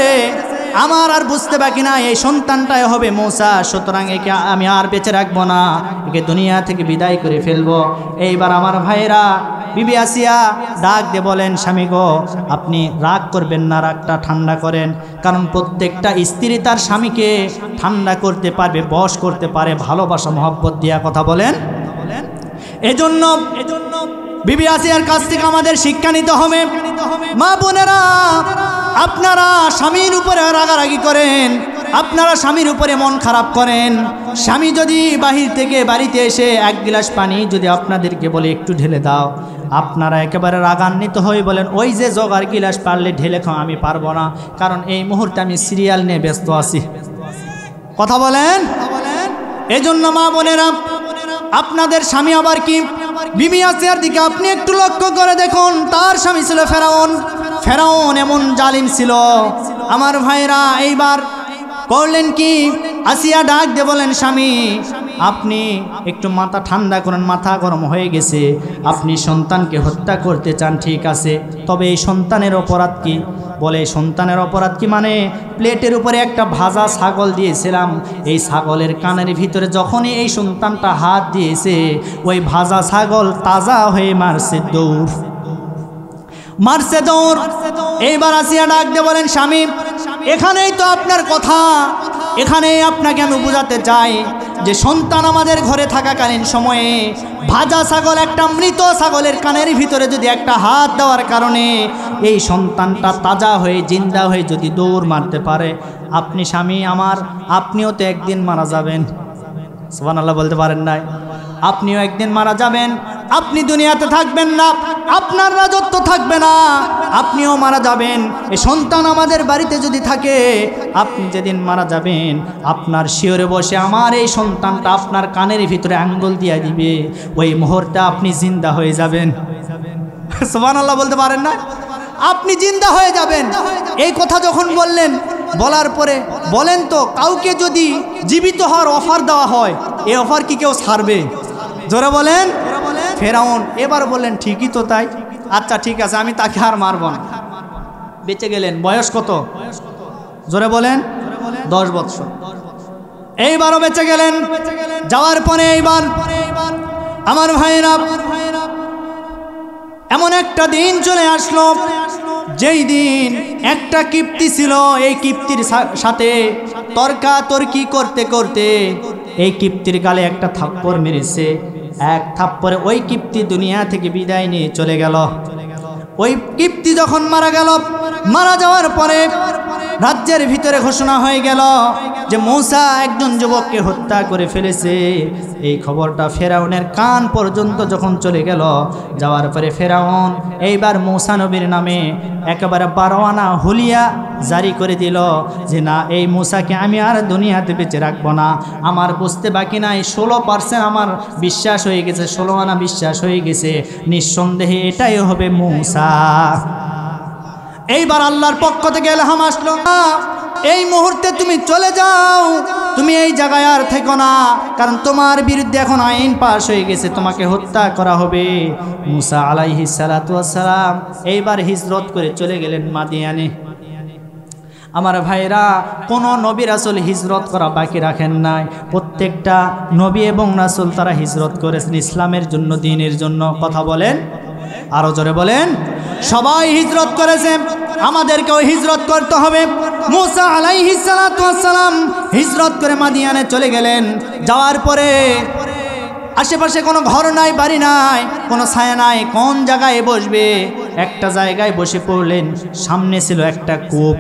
আমার আর বুঝতে বাকি না এই সন্তানটাই হবে মুসা, সুতরাং একে আমি আর বেঁচে রাখবো না, একে দুনিয়া থেকে বিদায় করে ফেলবো। এইবার আমার ভাইরা বিবি আসিয়া ডাক দিয়ে বলেন, স্বামী গো আপনি রাগ করবেন না, রাগটা ঠান্ডা করেন, কারণ প্রত্যেকটা স্ত্রী তার স্বামীকে ঠান্ডা করতে পারবে, বশ করতে পারে ভালোবাসা মহব্বত দিয়া। কথা বলেন। এজন্য বিবি আসিয়ার কাছ থেকে আমাদের শিক্ষা নিতে হবে। মা বোনেরা, আপনারা স্বামীর উপরে রাগারাগি করেন, আপনারা স্বামীর উপরে মন খারাপ করেন, স্বামী যদি বাহির থেকে বাড়িতে এসে 1 গ্লাস পানি যদি আপনাদেরকে বলে একটু ঢেলে দাও, আপনারা একেবারে রাগান্বিত হয়ে বলেন, ওই যে জগার গিলাস পারলে ঢেলে খাও, আমি পারবো না, কারণ এই মুহূর্তে আমি সিরিয়াল নিয়ে ব্যস্ত আছি। কথা বলেন। এজন্য মা বোনেরা, আপনাদের স্বামী আবার কি, বিবি আসিয়ার দিকে আপনি একটু লক্ষ্য করে দেখুন, তার স্বামী ছিল ফেরাউন। ফেরাউন এমন জালিম ছিল আমার ভাইরা। এইবার করলেন কি, আসিয়া ডাক দিয়ে বলেন, স্বামী আপনি একটু মাথা ঠান্ডা করেন, মাথা গরম হয়ে গেছে, আপনি সন্তানকে হত্যা করতে চান, ঠিক আছে, তবে এই সন্তানের অপরাধ কি? বলে সন্তানের অপরাধ কি মানে, প্লেটের উপরে একটা ভাজা ছাগল দিয়েছিলাম, এই ছাগলের কানের ভিতরে যখনই এই সন্তানটা হাত দিয়েছে, ওই ভাজা ছাগল তাজা হয়ে মারছে দৌড়। এইবার আসিয়া ডাক দিয়ে বলেন, স্বামী এখানেই তো আপনার কথা, এখানেই আপনাকে আমি বোঝাতে চাই যে সন্তান আমাদের ঘরে থাকাকালীন সময়ে ভাজা ছাগল, একটা মৃত ছাগলের কানের ভিতরে যদি একটা হাত দেওয়ার কারণে এই সন্তানটা তাজা হয়ে জিন্দা হয়ে যদি দৌড় মারতে পারে, আপনি স্বামী আমার, আপনিও তো একদিন মারা যাবেন। সুবহানাল্লাহ বলতে পারেন নাই? আপনিও একদিন মারা যাবেন, আপনি দুনিয়াতে থাকবেন না, আপনার রাজত্ব থাকবে না, আপনিও মারা যাবেন। এই সন্তান আমাদের বাড়িতে যদি থাকে, আপনি যেদিন মারা যাবেন, আপনার শিয়রে বসে আমার এই সন্তানটা আপনার কানের ভিতরে আঙ্গুল দিয়ে দিবে, ওই মুহূর্তে আপনি জিন্দা হয়ে যাবেন। সুবহানাল্লাহ বলতে পারেন না? আপনি জিন্দা হয়ে যাবেন। এই কথা যখন বললেন, বলার পরে বলেন তো, কাউকে যদি জীবিত হওয়ার অফার দেওয়া হয়, এই অফার কি কেউ ছাড়বে? জোরে বলেন। ফেরাউন এবার বললেন, ঠিকই তো তাই, আচ্ছা ঠিক আছে, আমি তাকে আর মারব না। বেঁচে গেলেন। বয়স কত? জোরে বলেন। 10 বৎসর। এইবারও বেঁচে গেলেন। যাওয়ার পরে এইবার আমার ভাইরা, এমন একটা দিন চলে আসলো, যেই দিন একটা কিপ্তি ছিল, এই কিপ্তির সাথে তর্কাতর্কি করতে করতে এই কিপ্তির গালে একটা থাপ্পড় মেরেছে। এক থাপ্পড়ে ওই কিপ্তি দুনিয়া থেকে বিদায় নিয়ে চলে গেল। ওই কিপ্তি যখন মারা গেল, মারা যাওয়ার পরে রাজ্যের ভিতরে ঘোষণা হয়ে গেল যে মূসা একজন যুবককে হত্যা করে ফেলেছে। এই খবরটা ফেরাউনের কান পর্যন্ত যখন চলে গেল, যাওয়ার পরে ফেরাউন এইবার মূসা নবীর নামে একেবারে 12 আনা হুলিয়া জারি করে দিল যে না, এই মূসাকে আমি আর দুনিয়াতে বেঁচে রাখবো না। আমার বুঝতে বাকি নাই, 16% আমার বিশ্বাস হয়ে গেছে, 16 আনা বিশ্বাস হয়ে গেছে, নিঃসন্দেহে এটাই হবে মূসা। এইবার আল্লাহর পক্ষ থেকে ইলহাম আসলো, এই মুহূর্তে তুমি চলে যাও, তুমি এই জায়গায় আর থেকো না, কারণ তোমার বিরুদ্ধে এখন আইন পাশ হয়ে গেছে, তোমাকে হত্যা করা হবে। মূসা আলাইহিস সালাতু ওয়াস সালাম এইবার হিজরত করে চলে গেলেন মাদিয়ানে। আমার ভাইরা, কোন নবী রাসূল হিজরত করা বাকি রাখেন নাই। প্রত্যেকটা নবী এবং রাসূল তারা হিজরত করেছেন ইসলামের জন্য, দ্বীনের জন্য। কথা বলেন, আরো জোরে বলেন। সবাই হিজরত করেছে, আমাদেরকেও হিজরত করতে হবে। মূসা আলাইহিস সালাতু ওয়াস সালাম হিজরত করে মাদিয়ানে চলে গেলেন। যাওয়ার পরে আশেপাশে কোনো ঘর নাই, বাড়ি নাই, কোনো ছায়া নাই, কোন জায়গায় বসবে? একটা জায়গায় বসে পড়লেন। সামনে ছিল একটা কূপ,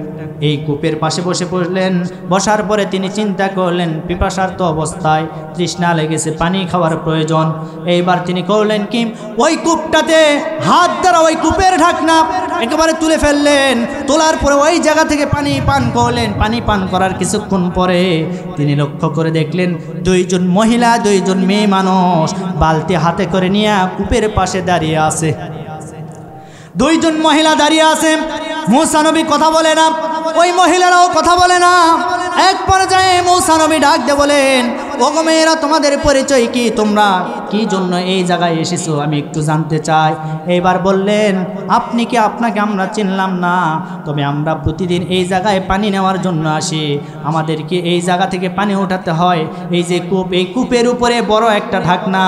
এই কূপের পাশে বসে পড়লেন। বসার পরে তিনি চিন্তা করলেন, পিপাসার্ত অবস্থায়, তৃষ্ণা লেগেছে, পানি খাওয়ার প্রয়োজন। এইবার তিনি করলেন কি, ওই কূপটাতে হাত দ্বারা ওই কূপের ঢাকনা একেবারে তুলে ফেললেন। তোলার পরে ওই জায়গা থেকে পানি পান করলেন। পানি পান করার কিছুক্ষণ পরে তিনি লক্ষ্য করে দেখলেন 2 জন মহিলা, 2 জন মেয়ে মানুষ বালতি হাতে করে নিয়ে কূপের পাশে দাঁড়িয়ে আছে। 2 জন মহিলা দাঁড়িয়ে আছে। মূসা নবী কথা বলে না, ওই মহিলারাও কথা বলে না। এক পর্যায়ে মূসা নবী ডাক দিয়ে বলেন, ওগো মেয়েরা, তোমাদের পরিচয় কি? তোমরা কি জন্য এই জায়গায় এসেছো আমি একটু জানতে চাই। এইবার বললেন, আপনি কি? আপনাকে আমরা চিনলাম না, তবে আমরা প্রতিদিন এই জায়গায় পানি নেওয়ার জন্য আসি, আমাদেরকে এই জায়গা থেকে পানি ওঠাতে হয়। এই যে কূপ, এই কূপের উপরে বড় একটা ঢাকনা,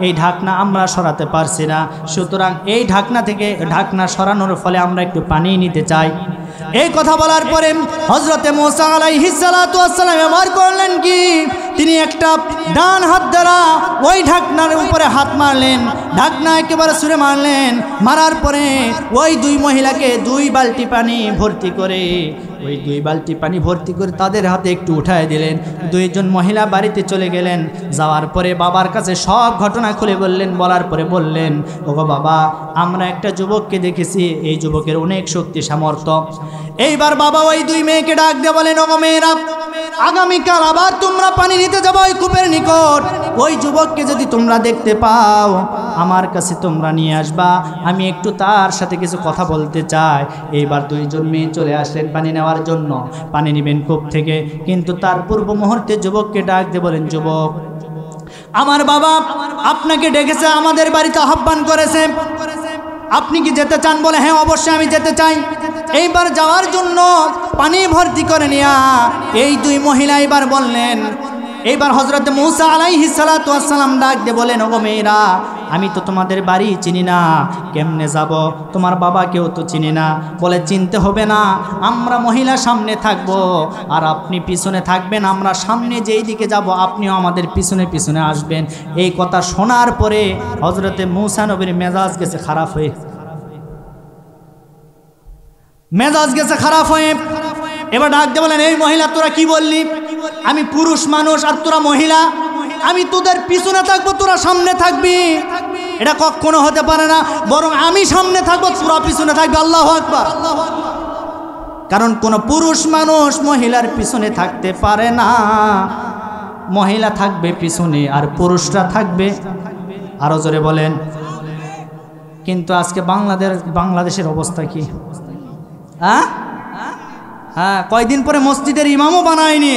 এই ঢাকনা আমরা সরাতে পারছি না, সুতরাং এই ঢাকনা থেকে ঢাকনা সরানোর ফলে আমরা একটু পানি নিতে চাই। এই কথা বলার পরে হযরতে মূসা আলাইহিস সালাতু ওয়াস সালাম এবার করলেন কি, তিনি একটা ডান হাত দ্বারা ওই ঢাকনার উপরে হাত মারলেন, ঢাকনা একেবারে ছুঁড়ে মারলেন। মারার পরে ওই 2 মহিলাকে 2 বালতি পানি ভর্তি করে, ওই 2 বালতি পানি ভর্তি করে তাদের হাতে একটু উঠায় দিলেন। 2 জন মহিলা বাড়িতে চলে গেলেন। যাওয়ার পরে বাবার কাছে সব ঘটনা খুলে বললেন। বলার পরে বললেন, ওগো বাবা, আমরা একটা যুবককে দেখেছি, এই যুবকের অনেক শক্তি সামর্থ্য। এইবার বাবা ওই 2 মেয়েকে ডাক দিয়ে বলেন, ওগো মেয়েরা, আগামীকাল আবার তোমরা পানি নিতে যাবো ওই কূপের নিকট। ওই যুবককে যদি তোমরা দেখতে পাও, আমার কাছে তোমরা নিয়ে আসবা, আমি একটু তার সাথে কিছু কথা বলতে চাই। এইবার দুইজন মেয়ে চলে আসলেন পানি নেওয়ার জন্য, পানি নেবেন কূপ থেকে। কিন্তু তার পূর্ব মুহূর্তে যুবককে ডাক দিয়ে বলেন, যুবক, আমার বাবা আপনাকে ডেকেছে, আমাদের বাড়িতে আহ্বান করেছে, আপনি কি যেতে চান? বলে, হ্যাঁ অবশ্যই আমি যেতে চাই। এইবার যাওয়ার জন্য পানি ভর্তি করে নিয়া এই দুই মহিলা এবার বললেন, এইবার হযরত মূসা আলাইহিস সালাতু ওয়াস সালাম ডাক দিয়ে বলেন, ওগো মেয়েরা, আমি তো তোমাদের বাড়ি চিনি না, কেমনে যাব? তোমার বাবাকেও তো চিনি না। বলে, চিনতে হবে না, আমরা মহিলা সামনে থাকব আর আপনি পিছনে থাকবেন, আমরা সামনে যেই দিকে যাব আপনিও আমাদের পিছনে পিছনে আসবেন। এই কথা শোনার পরে হযরতে মূসা নবীর মেজাজ গেছে খারাপ হয়ে, এবার ডাক দিয়ে বলেন, এই মহিলা তোরা কি বললি? আমি পুরুষ মানুষ আর তোরা মহিলা, আমি তোদের পিছনে থাকবো তোরা সামনে থাকবি, এটা কখনো হতে পারে না, বরং আমি সামনে থাকবো তোরা পিছনে থাকবি। আল্লাহু আকবার। কারণ কোন পুরুষ মানুষ মহিলার পিছনে থাকতে পারে না, মহিলা থাকবে পিছনে আর পুরুষরা থাকবে। আরো জোরে বলেন। কিন্তু আজকে বাংলাদেশের অবস্থা কি? হ্যাঁ, কয়দিন পরে মসজিদের ইমামও বানায়নি।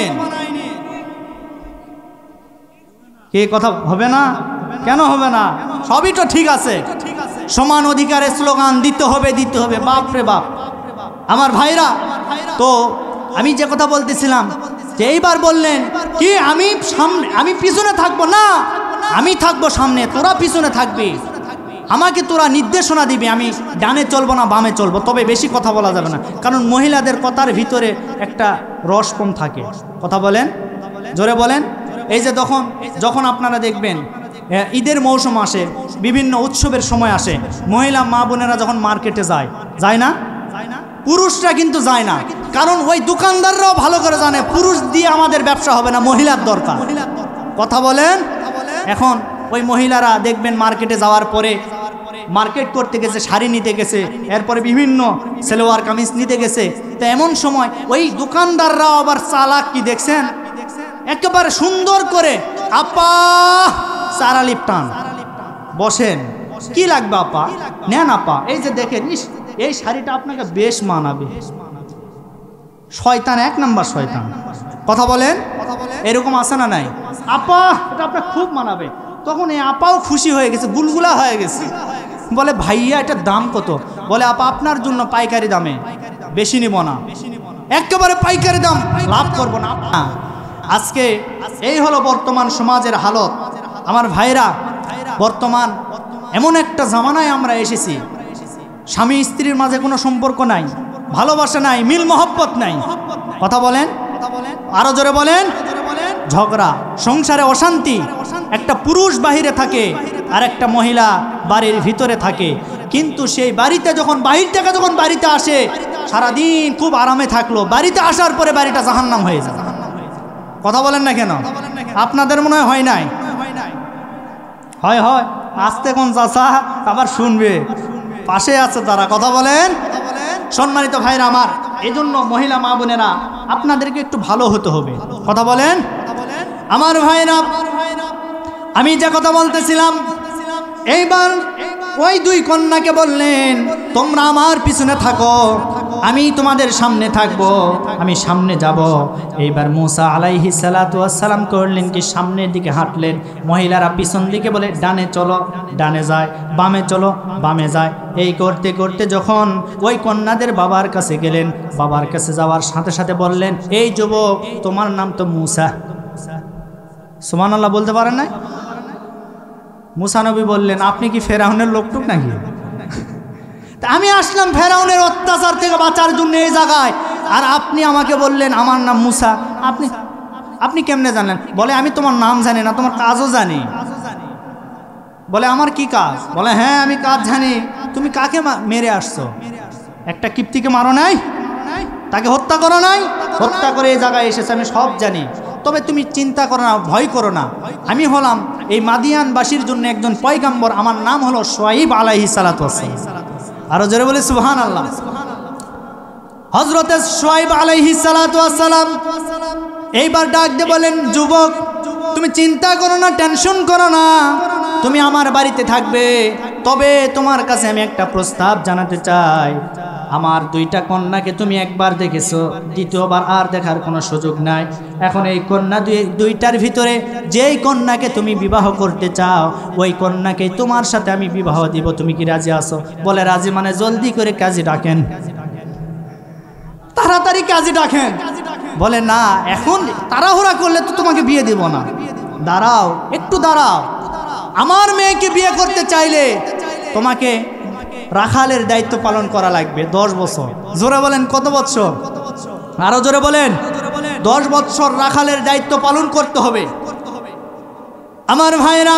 কে কথা হবে না? কেন হবে না? সবই তো ঠিক আছে, সমান অধিকারের স্লোগান দিতে হবে দিতে হবে। বাপ রে বাপ আমার ভাইরা, তো আমি যে কথা বলতেছিলাম যে এইবার বললেন কি আমি পিছনে থাকবো না, আমি থাকবো সামনে, তোরা পিছনে থাকবি, আমাকে তোরা নির্দেশনা দিবি, আমি ডানে চলবো না বামে চলবো, তবে বেশি কথা বলা যাবে না, কারণ মহিলাদের কথার ভিতরে একটা রস কম থাকে। কথা বলেন, জোরে বলেন। এই যে যখন আপনারা দেখবেন ঈদের মৌসুম আসে, বিভিন্ন উৎসবের সময় আসে, মহিলা মা বোনেরা যখন মার্কেটে যায় না, পুরুষরা কিন্তু যায় না, কারণ ওই দোকানদাররাও ভালো করে জানে পুরুষ দিয়ে আমাদের ব্যবসা হবে না, মহিলার দরকার। কথা বলেন। এখন ওই মহিলারা দেখবেন মার্কেটে যাওয়ার পরে, মার্কেট করতে গেছে, শাড়ি নিতে গেছে, এরপরে বিভিন্ন সালোয়ার কামিজ নিতে গেছে, তো এমন সময় ওই দোকানদাররাও আবার চালাক, কি দেখছেন, একেবারে সুন্দর করে, আপা চারা লিপটান, বসেন, কি লাগবে আপা, নেন আপা, এই যে দেখেন এই শাড়িটা আপনাকে বেশ মানাবে। শয়তান, এক নাম্বার শয়তান। কথা বলেন। এরকম আছে না নাই? আপা এটা আপনাকে খুব মানাবে। তখন এই আপাও খুশি হয়ে গেছে, গুলগুলা হয়ে গেছে, বলে ভাইয়া এটার দাম কত? বলে আপা আপনার জন্য পাইকারি দামে, বেশি নিব না, একেবারে পাইকারি দাম, লাভ করব না। আজকে এই হলো বর্তমান সমাজের হালত। আমার ভাইরা, বর্তমান এমন একটা জামানায় আমরা এসেছি, স্বামী স্ত্রীর মাঝে কোনো সম্পর্ক নাই, ভালোবাসা নাই, মিল মহব্বত নাই। কথা বলেন, আরো জোরে বলেন। ঝগড়া, সংসারে অশান্তি, একটা পুরুষ বাহিরে থাকে আর একটা মহিলা বাড়ির ভিতরে থাকে, কিন্তু সেই বাড়িতে যখন বাহির থেকে যখন বাড়িতে আসে, সারাদিন খুব আরামে থাকলো, বাড়িতে আসার পরে বাড়িটা জাহান্নাম হয়ে যায়। কথা বলেন না কেন? আপনাদের মনে হয় নাই? হয় আসতে কোন চাচা আবার শুনবে, পাশে আছে তারা। কথা বলেন। সম্মানিত ভাইরা আমার, এজন্য মহিলা মা বোনেরা আপনাদেরকে একটু ভালো হতে হবে। কথা বলেন। আমার ভাইরা, আমি যে কথা বলতেছিলাম, এইবার ওই দুই কন্যাকে বললেন, তোমরা আমার পিছনে থাকো, আমি তোমাদের সামনে থাকবো, আমি সামনে যাব। এইবার মূসা আলাইহিস সালাতু ওয়াস সালাম করলেন কি, সামনের দিকে হাঁটলেন, মহিলারা পিছন দিকে বলে ডানে চলো, ডানে যায়, বামে চলো, বামে যায়। এই করতে করতে যখন ওই কন্যাদের বাবার কাছে গেলেন, বাবার কাছে যাওয়ার সাথে সাথে বললেন, এই যুবক, তোমার নাম তো মূসা। সুবহানাল্লাহ বলতে পারেন না? মূসা নবী বললেন, আপনি কি ফেরাউনের লোকটুক নাকি? আমি আসলাম ফেরাউনের অত্যাচার থেকে বাঁচার জন্য এই জায়গায়, আর আপনি আমাকে বললেন আমার নাম মূসা। আপনি কেমনে জানলেন? বলে, আমি তোমার নাম জানি না, তোমার কাজও জানি। বলে, আমার কি কাজ? বলে, হ্যাঁ আমি কাজ জানি। তুমি কাকে মেরে আসছো? একটা কিপ্তিকে মারো নাই, তাকে হত্যা করো নাই, হত্যা করে এই জায়গায় এসেছে, আমি সব জানি। তবে তুমি চিন্তা করো না, ভয় করো না, আমি হলাম এই মাদিয়ানবাসীর জন্য একজন পয়গাম্বর, আমার নাম হলো শুআইব আলাইহিস সালাতু ওয়াস সালাম। আরো জোরে বলে সুবহানাল্লাহ। হযরত শুআইব আলাইহিস সালাতু ওয়াস সালাম এইবার ডাক দিয়ে বলেন, যুবক, তুমি চিন্তা করো না, টেনশন করো না, তুমি আমার বাড়িতে থাকবে, তবে তোমার কাছে আমি একটা প্রস্তাব জানাতে চাই। আমার দুইটা কন্যাকে তুমি একবার দেখেছো, দ্বিতীয়বার আর দেখার কোনো সুযোগ নাই। এখন এই কন্যা দুইটার ভিতরে যেই কন্যাকে তুমি বিবাহ করতে চাও, ওই কন্যাকে তোমার সাথে আমি বিবাহ দিব। তুমি কি রাজি আছো? বলে রাজি। মানে জলদি করে কাজী ডাকেন, তাড়াতাড়ি কাজী ডাকেন। বলে না, এখন তাড়াহুড়া করলে তো তোমাকে বিয়ে দিব না, দাঁড়াও, একটু দাঁড়াও। আমার মেয়েকে বিয়ে করতে চাইলে তোমাকে রাখালের দায়িত্ব পালন করা লাগবে 10 বছর। জোরে বলেন কত বছর? আরো জোরে বলেন। 10 বছর রাখালের দায়িত্ব পালন করতে হবে। আমার ভাইরা,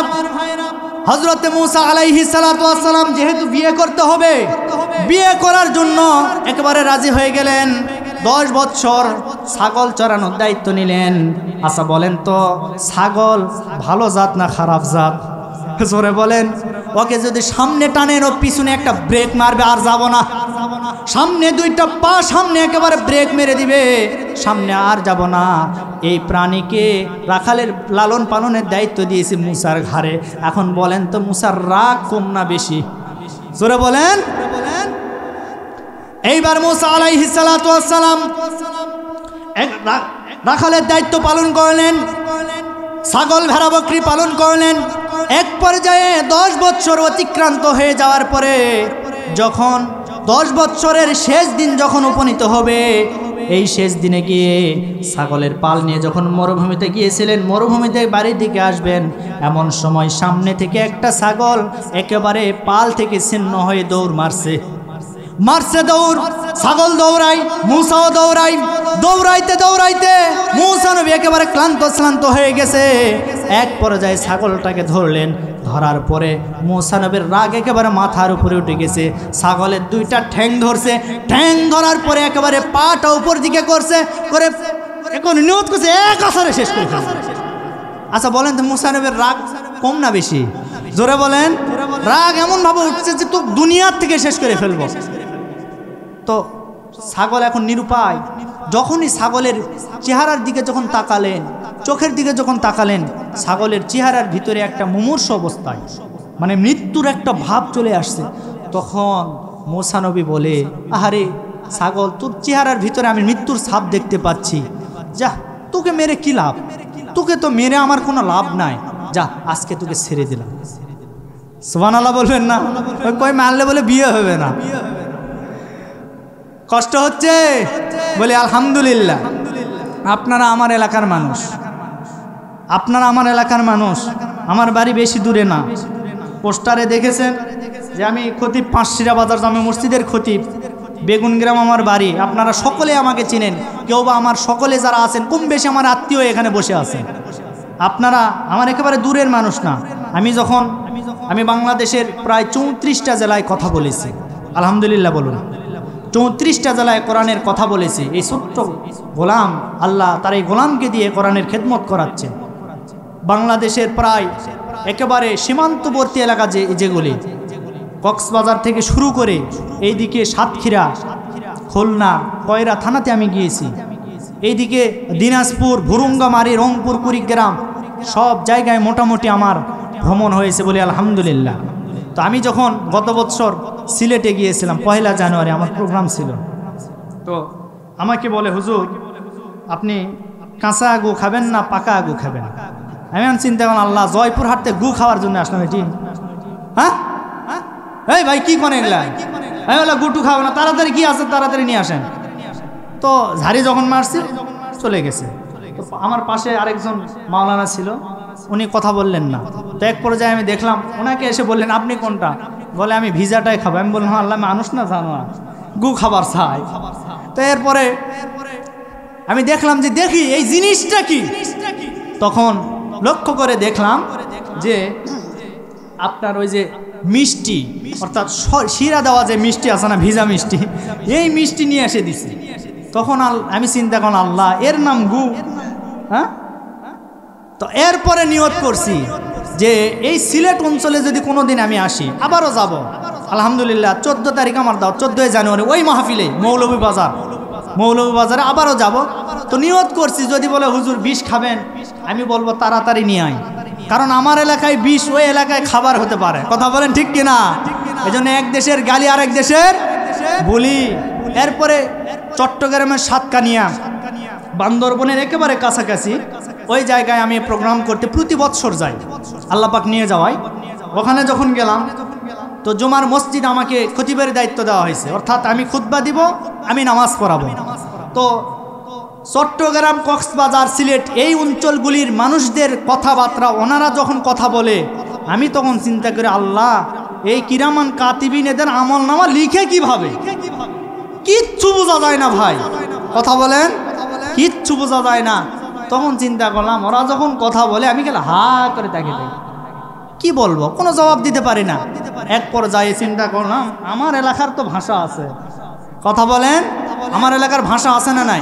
হযরত মুসা আলাইহিস সালাতু ওয়াস সালাম যেহেতু বিয়ে করতে হবে, বিয়ে করার জন্য একেবারে রাজি হয়ে গেলেন। 10 বছর ছাগল চড়ানোর দায়িত্ব নিলেন। আচ্ছা বলেন তো, ছাগল ভালো জাত না খারাপ জাত? জোরে বলেন। ওকে যদি সামনে টানেন, ও পিছনে একটা ব্রেক মারবে, আর যাব না। সামনে দুইটা পা সামনে একেবারে ব্রেক মেরে দিবে, সামনে আর যাব না। এই প্রাণীকে রাখালের লালন পালনের দায়িত্ব দিয়েছি মুসার ঘাড়ে। এখন বলেন তো, মুসার রাগ কম না বেশি? জোরে বলেন। এইবার মুসা আলাইহিস সালাতু ওয়াস সালাম রাখালের দায়িত্ব পালন করলেন, ছাগল ভেড়া বকরি পালন করলেন। এক পর্যায়ে 10 বছর অতিক্রান্ত হয়ে যাওয়ার পরে, যখন 10 বছরের শেষ দিন যখন উপনীত হবে, এই শেষ দিনে গিয়ে ছাগলের পাল নিয়ে যখন মরুভূমিতে গিয়েছিলেন, মরুভূমিতে বাড়ির দিকে আসবেন, এমন সময় সামনে থেকে একটা ছাগল একেবারে পাল থেকে ছিন্ন হয়ে দৌড় মারছে। দৌড়, ছাগল দৌড়াই, মুসাও দৌড়াই। দৌড়াইতে দৌড়াইতে মুসা নবী একেবারে ক্লান্ত হয়ে গেছে। এক পর্যায়ে ছাগলটাকে ধরলেন। ধরার পরে মুসা নবীর রাগ একেবারে মাথার উপরে উঠে গেছে। ছাগলের দুইটা ঠ্যাং ধরছে, ঠ্যাং ধরার পরে একেবারে পাটা উপর দিকে করছে, করে এখন নিয়ত করছে এক আছাড়ে শেষ করে ফেলবে। আচ্ছা বলেন তো, মুসা নবীর রাগ কম না বেশি? জোরে বলেন। রাগ এমন ভাবে উঠছে যে তো দুনিয়ার থেকে শেষ করে ফেলবো। তো ছাগল এখন নিরুপায়। যখনই ছাগলের চেহারার দিকে যখন তাকালেন, চোখের দিকে যখন তাকালেন, ছাগলের চেহারার ভিতরে একটা মুমূর্ষ অবস্থায়, মানে মৃত্যুর একটা ভাব চলে আসছে। তখন মুসা নবী বলে, আহারে ছাগল, তোর চেহারার ভিতরে আমি মৃত্যুর ছাপ দেখতে পাচ্ছি। যা, তোকে মেরে কি লাভ? তোকে তো মেরে আমার কোনো লাভ নাই। যা, আজকে তোকে ছেড়ে দিলাম। সুবহানাল্লাহ বলবেন না? কই মারলে বলে বিয়ে হবে না। কষ্ট হচ্ছে বলে আলহামদুলিল্লাহ। আপনারা আমার এলাকার মানুষ, আপনারা আমার এলাকার মানুষ। আমার বাড়ি বেশি দূরে না। পোস্টারে দেখেছেন যে আমি খতিব, পাঁচশিরা বাজার জামে মসজিদের খতিব। বেগুনগ্রাম আমার বাড়ি। আপনারা সকলে আমাকে চিনেন, কেউ বা আমার সকলে যারা আছেন কম বেশি আমার আত্মীয় এখানে বসে আছেন। আপনারা আমার একেবারে দূরের মানুষ না। আমি বাংলাদেশের প্রায় 34টা জেলায় কথা বলেছি। আলহামদুলিল্লাহ বলুন। 34টা জেলায় কোরআনের কথা বলেছি। এই ছোট্ট গোলাম, আল্লাহ তার এই গোলামকে দিয়ে কোরআনের খেদমত করাচ্ছে। বাংলাদেশের প্রায় একেবারে সীমান্তবর্তী এলাকা যেগুলি, কক্সবাজার থেকে শুরু করে এইদিকে সাতক্ষীরা, খুলনা, কয়রা থানাতে আমি গিয়েছি। এইদিকে দিনাজপুর, ভুরুঙ্গামারি, রংপুর, কুড়িগ্রাম, সব জায়গায় মোটামুটি আমার ভ্রমণ হয়েছে বলে আলহামদুলিল্লাহ। তো আমি যখন গত বছর সিলেটে গিয়েছিলাম, 1 জানুয়ারি আমার প্রোগ্রাম ছিল। তো আমাকে বলে, হুজুর আপনি কাঁচা আগু খাবেন না পাকা আগু খাবেন? আমি চিন্তা করলাম, আল্লাহ, জয়পুরহাটে গু খাওয়ার জন্য আসলাম এটি? হ্যাঁ, এই ভাই কি করেন এগুলা? আমি বললাম গুটু খাবো না, তাড়াতাড়ি কি আছে তাড়াতাড়ি নিয়ে আসেন। তো ঝাড়ি যখন মারছি চলে গেছে। আমার পাশে আরেকজন মাওলানা ছিল, উনি কথা বললেন না। তো এক পর্যায়ে আমি দেখলাম, ওনাকে এসে বললেন, আপনি কোনটা? বলে আমি ভিজাটাই খাবো। আমি বললাম, আল্লাহ মানুষ না জানো না, গু খাবার চাই। তো এরপরে আমি দেখলাম যে দেখি এই জিনিসটা কি। তখন লক্ষ্য করে দেখলাম যে আপনার ওই যে মিষ্টি, অর্থাৎ শিরা দেওয়া যে মিষ্টি আছে না, ভিজা মিষ্টি, এই মিষ্টি নিয়ে এসে দিছে। তখন আমি চিন্তা করলাম, আল্লাহ, এর নাম গু? হ্যাঁ। তো এরপরে নিয়ত করছি যে এই সিলেট অঞ্চলে যদি কোনোদিন আমি আসি, আবারও যাব। আলহামদুলিল্লাহ 14 তারিখ আমার দাও, 14 জানুয়ারি ওই মাহফিলে মৌলভীবাজারে আবারও যাব। তো নিয়ত করছি, যদি বলে হুজুর বিষ খাবেন, আমি বলবো তাড়াতাড়ি নিয়ে আয়। কারণ আমার এলাকায় বিষ ওই এলাকায় খাবার হতে পারে। কথা বলেন ঠিক কিনা? এজন্য এক দেশের গালি আরেক দেশের বলি। এরপরে চট্টগ্রামের সাতকানিয়া, বান্দরবনের একেবারে কাছাকাছি ওই জায়গায় আমি প্রোগ্রাম করতে প্রতি বৎসর যাই, আল্লাহ পাক নিয়ে যাওয়াই। ওখানে যখন গেলাম তো জুমার মসজিদ আমাকে খতিবের দায়িত্ব দেওয়া হয়েছে, অর্থাৎ আমি খুতবা দিব, আমি নামাজ পড়াবো। তো চট্টগ্রাম, কক্সবাজার, সিলেট এই অঞ্চলগুলির মানুষদের কথাবার্তা, ওনারা যখন কথা বলে আমি তখন চিন্তা করি, আল্লাহ এই কিরামান কাতিবিন এদের আমল নামা লিখে কিভাবে? কিচ্ছু বোঝা যায় না ভাই। কথা বলেন, কিচ্ছু বোঝা যায় না। তখন চিন্তা করলাম ওরা যখন কথা বলে আমি গেলে হা করে তাকে কি বলবো, কোনো জবাব দিতে পারি না। এক পর্যায়ে চিন্তা করলাম আমার এলাকার তো ভাষা আছে। কথা বলেন, আমার এলাকার ভাষা আছে না নাই?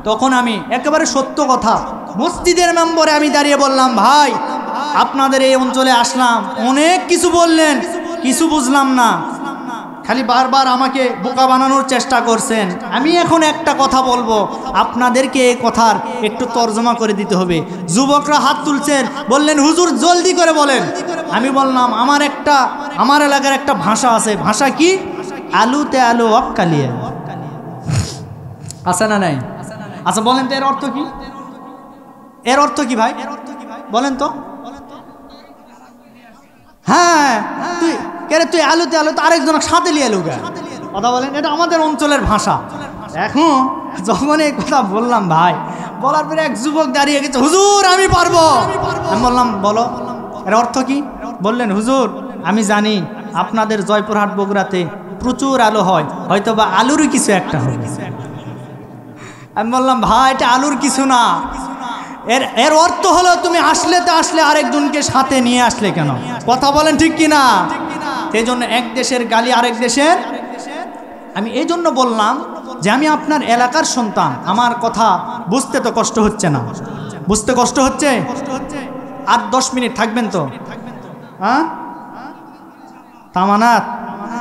তখন আমি একেবারে সত্য কথা মসজিদের মেম্বরে আমি দাঁড়িয়ে বললাম, ভাই আপনাদের এই অঞ্চলে আসলাম, অনেক কিছু বললেন, কিছু বুঝলাম না, খালি বারবার আমাকে বোকা বানানোর চেষ্টা করছেন। আমি এখন একটা কথা বলবো, আপনাদেরকে এই কথার একটু তর্জমা করে দিতে হবে। যুবকরা হাত তুলছেন, বললেন হুজুর জলদি করে বলেন। আমি বললাম আমার এলাকার একটা ভাষা আছে। ভাষা কি? আলুতে আলু অক্কালিয়া। আছে না নাই? আচ্ছা বলেন তো এর অর্থ কি? এর অর্থ কি ভাই বলেন তো? হ্যাঁ, তুই আলুতে আলু তো আরেকজনের সাথে লিয়ে আলু। কথা বলেন, এটা আমাদের অঞ্চলের ভাষা। এখন যখন এই কথা বললাম ভাই, বলার পরে এক যুবক দাঁড়িয়ে গেছে, হুজুর আমি পারবো। আমি বললাম বলো এর অর্থ কি? বললেন হুজুর আমি জানি আপনাদের জয়পুরহাট বগুড়াতে প্রচুর আলু হয়, হয়তো বা আলুরই কিছু একটা হবে। আমি বললাম ভাই এটা আলুর কিছু না, এর অর্থ হলো তুমি আসলে আরেকজনকে সাথে নিয়ে আসলে কেন? কথা বলেন ঠিক কিনা? সেই জন্য এক দেশের গালি আরেক দেশের। আমি এই জন্য বললাম যে আমি আপনার এলাকার সন্তান, আমার কথা বুঝতে তো কষ্ট হচ্ছে না? বুঝতে কষ্ট হচ্ছে? আর 10 মিনিট থাকবেন তো? হ্যাঁ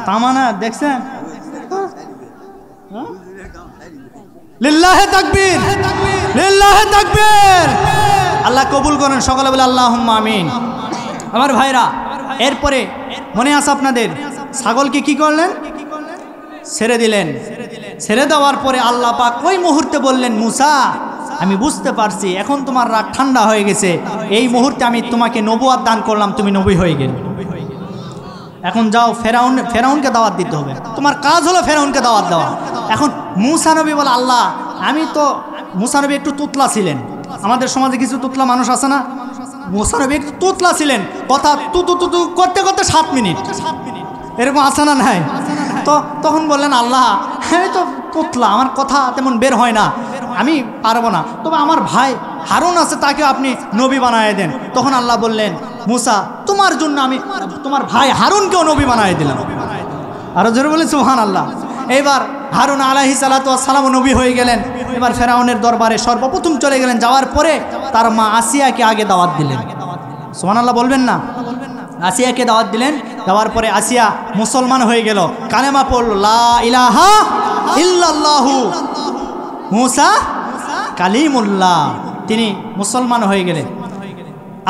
তামানাত দেখছেন? লিল্লাহে তাকবীর, লিল্লাহে তাকবীর। আল্লাহ কবুল করেন, সকলে বলে আল্লাহুম্মা আমিন। আমার ভাইরা, এরপরে মনে আছে আপনাদের ছাগলকে কি করলেন? ছেড়ে দিলেন। ছেড়ে দেওয়ার পরে আল্লাহ পাক ওই মুহূর্তে বললেন, মুসা আমি বুঝতে পারছি এখন তোমার রাগ ঠান্ডা হয়ে গেছে, এই মুহূর্তে আমি তোমাকে নবুয়ত দান করলাম, তুমি নবী হয়ে গেলে। এখন যাও ফেরাউনকে দাওয়াত দিতে হবে, তোমার কাজ হলো ফেরাউনকে দাওয়াত দেওয়া। এখন মুসা নবী বলে, আল্লাহ আমি তো, মুসা নবী একটু তুতলা ছিলেন, আমাদের সমাজে কিছু তুতলা মানুষ আছে না? মুসা নবী একটু তুতলা ছিলেন, কথা তু করতে করতে 7 মিনিট এরকম আছে না নাই? তো তখন বললেন, আল্লাহ আমি তো তুতলা, আমার কথা তেমন বের হয় না, আমি পারবো না, তবে আমার ভাই হারুন আছে, তাকে আপনি নবী বানায় দেন। তখন আল্লাহ বললেন, মুসা তোমার জন্য আমি তোমার ভাই হারুনকেও নবী বানায় দিলাম। আরো জোরে বলে সুবহানাল্লাহ। এইবার হারুন আলাইহিস সালাতু ওয়াস সালাম নবী হয়ে গেলেন। এবার ফেরাউনের দরবারে সর্বপ্রথম চলে গেলেন, যাওয়ার পরে তার মা আসিয়াকে আগে দাওয়াত দিলেন। সুবহানাল্লাহ বলবেন না? আসিয়াকে দাওয়াত দিলেন, দেওয়ার পরে আসিয়া মুসলমান হয়ে গেল, কালেমা পড়ল, লা ইলাহা ইল্লাল্লাহু মুসা কালিমুল্লাহ, তিনি মুসলমান হয়ে গেলেন।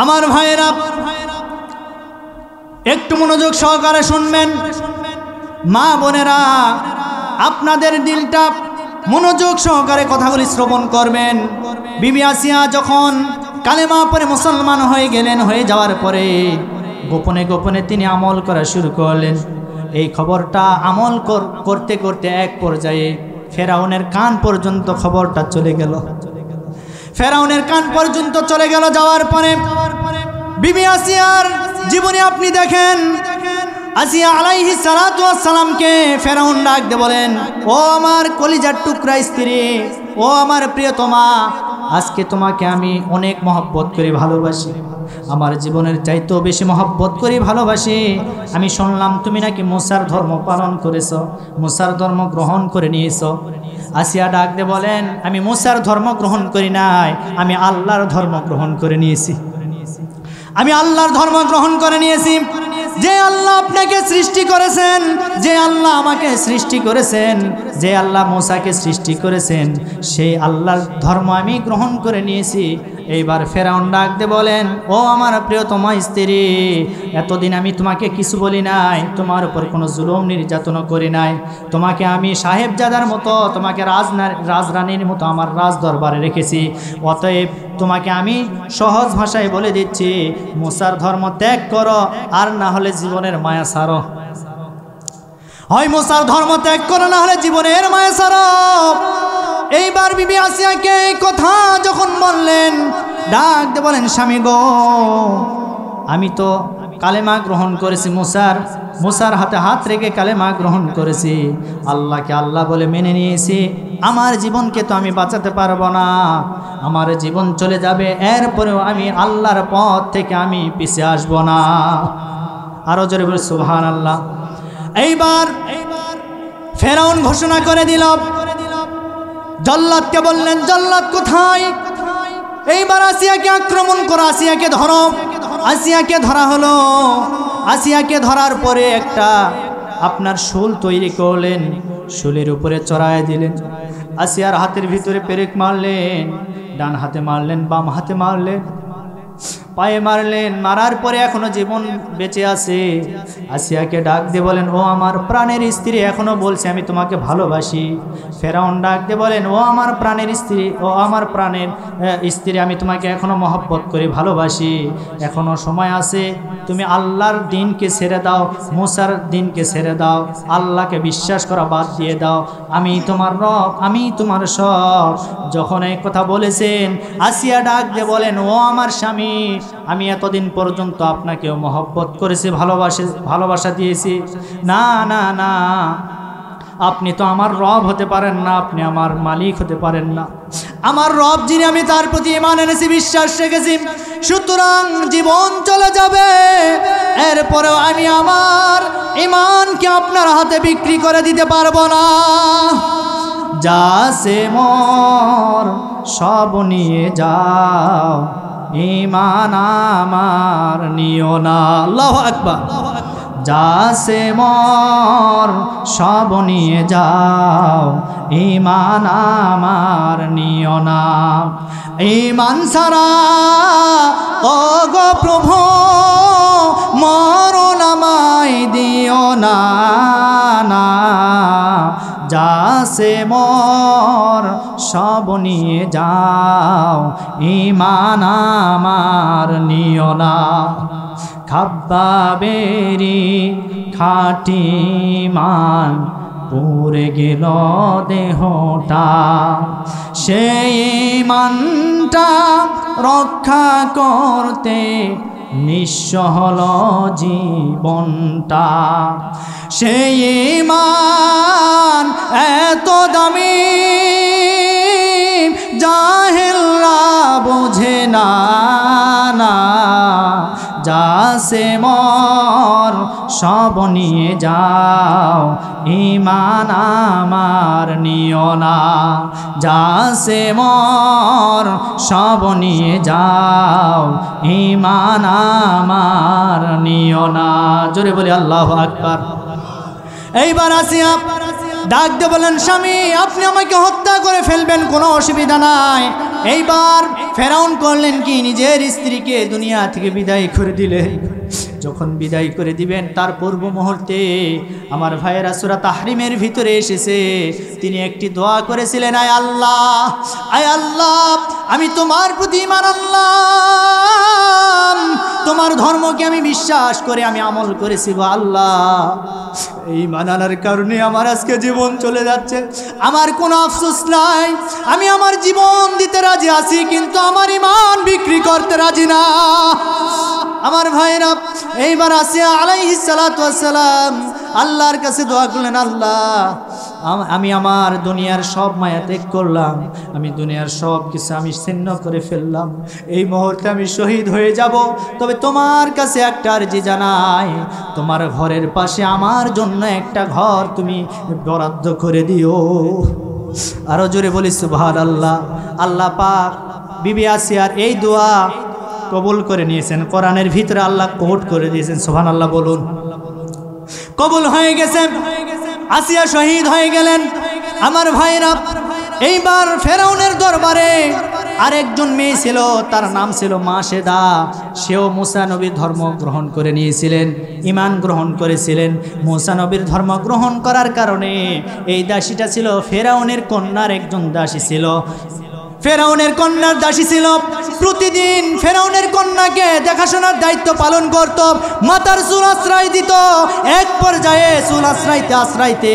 আমার ভাইয়েরা একটু মনোযোগ সহকারে শুনবেন, মা বোনেরা আপনাদের দিলটা মনোযোগ সহকারে কথাগুলি শ্রবণ করবেন। বিবি আসিয়া যখন কালেমা পরে মুসলমান হয়ে গেলেন, হয়ে যাওয়ার পরে গোপনে গোপনে তিনি আমল করা শুরু করলেন। এই খবরটা আমল করতে করতে এক পর্যায়ে ফেরাউনের কান পর্যন্ত খবরটা চলে গেল। ফেরাউনের কান পর্যন্ত চলে গেল। যাওয়ার পরে বিবি আসিয়ার জীবনে আপনি দেখেন, আসিয়া আলাইহিস সালাতু ওয়াস সালামকে ফেরাউন ডাক দিয়ে বলেন, ও আমার কলিজার টুকরা স্ত্রী, ও আমার প্রিয়তমা, আজকে তোমাকে আমি অনেক মহব্বত করি, ভালোবাসি, আমার জীবনের চাইতেও বেশি মহব্বত করি, ভালোবাসি। আমি শুনলাম তুমি নাকি মুসার ধর্ম পালন করেছ, মুসার ধর্ম গ্রহণ করে নিয়েছ। আসিয়া ডাক দিয়ে বলেন, আমি মুসার ধর্ম গ্রহণ করি নাই, আমি আল্লাহর ধর্ম গ্রহণ করে নিয়েছি। আমি আল্লাহর ধর্ম গ্রহণ করে নিয়েছি। যে আল্লাহ আপনাকে সৃষ্টি করেছেন, যে আল্লাহ আমাকে সৃষ্টি করেছেন, যে আল্লাহ মুসাকে সৃষ্টি করেছেন, সেই আল্লাহর ধর্ম আমি গ্রহণ করে নিয়েছি। এইবার ফেরাউন ডাক দিয়ে বলেন, ও আমার প্রিয়তমা স্ত্রী, এতদিন আমি তোমাকে কিছু বলি নাই, তোমার উপর কোনো জুলুম নির্যাতন করি নাই, তোমাকে আমি সাহেবজাদার মতো, তোমাকে রাজরানীর মতো আমার রাজ দরবারে রেখেছি। অতএব তোমাকে আমি সহজ ভাষায় বলে দিচ্ছি, মুসার ধর্ম ত্যাগ করো, আর না হলে জীবনের মায়া ছাড়ো। হয় মুসার ধর্ম ত্যাগ করো, না হলে জীবনের মায়া ছাড়ো। এইবার বিবি আসিয়াকে এই কথা যখন বললেন, ডাক দিয়ে বলেন, স্বামী গো, আমি তো কালেমা গ্রহণ করেছি, মুসার হাতে হাত রেখে কালেমা গ্রহণ করেছি, আল্লাহকে আল্লাহ বলে মেনে নিয়েছি। আমার জীবনকে তো আমি বাঁচাতে পারবো না, আমার জীবন চলে যাবে, এরপরেও আমি আল্লাহর পথ থেকে আমি পিছিয়ে আসবো না। আরো জোরে বলে সুবহানাল্লাহ। এইবার ফেরাউন ঘোষণা করে দিল, জল্লাদকে বললেন, জল্লাদ কোথায়? এইবার আসিয়াকে আক্রমণ করো, আসিয়াকে ধরো। আসিয়াকে ধরা হলো। আসিয়াকে ধরার পরে একটা আপনার শুল তৈরি করলেন, শুলের উপরে চড়ায় দিলেন। আসিয়ার হাতের ভিতরে পেরেক মারলেন, ডান হাতে মারলেন, বাম হাতে মারলেন, পায়ে মারলেন। মারার পরে এখনো জীবন বেঁচে আছে। আসিয়াকে ডাক দিয়ে বলেন, ও আমার প্রাণের স্ত্রী, এখনো বলছে আমি তোমাকে ভালোবাসি। ফেরাউন ডাক দিয়ে বলেন, ও আমার প্রাণের স্ত্রী, ও আমার প্রাণের স্ত্রী, আমি তোমাকে এখনো মহব্বত করে ভালোবাসি, এখনো সময় আছে, তুমি আল্লাহর দিনকে ছেড়ে দাও, মুসার দিনকে ছেড়ে দাও, আল্লাহকে বিশ্বাস করা বাদ দিয়ে দাও, আমি তোমার রব, আমি তোমার সব। যখন এই কথা বলেছেন, আসিয়া ডাক দিয়ে বলেন, ও আমার স্বামী, আমি এতদিন পর্যন্ত আপনাকেও মহব্বত করেছি, ভালোবাসা দিয়েছি, না না না, আপনি তো আমার রব হতে পারেন না, আপনি আমার মালিক হতে পারেন না। আমার রব যিনি, আমি তার প্রতি ঈমান এনেছি, বিশ্বাস রেখেছি, সুতরাং জীবন চলে যাবে, এরপরেও আমি আমার ঈমানকে আপনার হাতে বিক্রি করে দিতে পারবো না। যা সে মোর সব নিয়ে যাও, ঈমান আমার নিও না। আল্লাহু আকবার। যা সে মোর সব নিয়ে যাও, ঈমান আমার নিও না। ঈমান ছাড়া ও গো প্রভু মরণ আমায় দিও না, না। যা সে মোর সব নিয়ে যাও, ঈমান আমার নিও না। খাব্বাবেরি খাঁটি মান পুড়ে গেল দেহটা, সেই ঈমানটা রক্ষা করতে নিঃস্ব হল জীবনটা। সেই ঈমান এত দামি, জাহেলরা বোঝে না, না। যা সে মোর সব নিয়ে যাও, ঈমান আমার নিও না। যা সে মোর সব নিয়ে যাও, ঈমান আমার নিও না। জোরে বলি আল্লাহু আকবার। এইবার আসিয়া ডাক দিয়ে বলেন, স্বামী, আপনি আমাকে হত্যা করে ফেলবেন, কোনো অসুবিধা নাই। এইবার ফেরাউন করলেন কি, নিজের স্ত্রীকে দুনিয়া থেকে বিদায় করে দিলেন। যখন বিদায় করে দিবেন, তার পূর্ব মুহূর্তে আমার ভাইয়েরা সূরা তাহরিমের ভিতরে এসেছে, তিনি একটি দোয়া করেছিলেন, আয় আল্লাহ, আয় আল্লাহ, আমি তোমার প্রতি ঈমান আনলাম, তোমার ধর্মকে আমি বিশ্বাস করে আমি আমল করেছি গো আল্লাহ। এই মানানোর কারণে আমার আজকে জীবন চলে যাচ্ছে, আমার কোনো আফসোস নাই, আমি আমার জীবন দিতে রাজি আছি, কিন্তু আমার ঈমান বিক্রি করতে রাজি না। আমার ভাইরা, এইবার আসিয়া আলাইহিস সালাতু ওয়াস সালাম আল্লাহর কাছে দোয়া করলেন, আল্লাহ, আমি আমার দুনিয়ার সব মায়া ত্যাগ করলাম, আমি দুনিয়ার সব কিছু আমি ছিন্ন করে ফেললাম, এই মুহূর্তে আমি শহীদ হয়ে যাব, তবে তোমার কাছে একটা আরজি জানাই, তোমার ঘরের পাশে আমার জন্য একটা ঘর তুমি বরাদ্দ করে দিও। আরো জোরে বলি সুবহানাল্লাহ। আল্লাহ পাক বিবি আসিয়ার এই দোয়া কবুল করে নিয়েছেন, কোরআনের ভিতরে আল্লাহ কোট করে দিয়েছেন, সুবহানাল্লাহ বলুন। কবুল হয়ে গেছে, আসিয়া শহীদ হয়ে গেলেন। আমার ভাইরা, এইবার ফেরাউনের দরবারে আরেকজন মেয়ে ছিল, তার নাম ছিল মাশেদা। সেও মুসা নবীর ধর্ম গ্রহণ করে নিয়েছিলেন, ঈমান গ্রহণ করেছিলেন। মুসা নবীর ধর্ম গ্রহণ করার কারণে এই দাসীটা ছিল ফেরাউনের কন্যার একজন দাসী ছিল। ফেরাউনের কন্যার দাসী ছিল, প্রতিদিন ফেরাউনের কন্যাকে দেখাশোনার দায়িত্ব পালন করত, মাথার চুল আশ্রয় দিত। এক পর্যায়ে চুল আশ্রাইতে আশ্রাইতে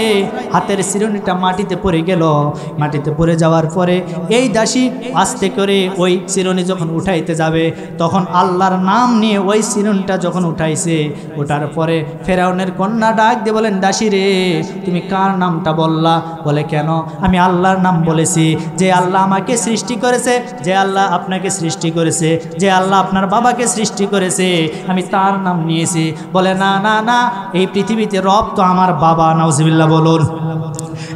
হাতের চিরুনিটা মাটিতে পড়ে গেল। মাটিতে পড়ে যাওয়ার পরে এই দাসী আস্তে করে ওই চিরুনি যখন উঠাইতে যাবে, তখন আল্লাহর নাম নিয়ে ওই চিরুনিটা যখন উঠাইছে, ওঠার পরে ফেরাউনের কন্যা ডাক দিয়ে বলেন, দাসী রে, তুমি কার নামটা বললা? বলে, কেন? আমি আল্লাহর নাম বলেছি, যে আল্লাহ আমাকে সৃষ্টি করেছে, যে আল্লাহ আপনাকে সৃষ্টি করেছে, যে আল্লাহ আপনার বাবাকে সৃষ্টি করেছে, আমি তার নাম নিয়েছি। বলে, না না না, এই পৃথিবীতে রব তো আমার বাবা। নাউজুবিল্লাহ বলুন।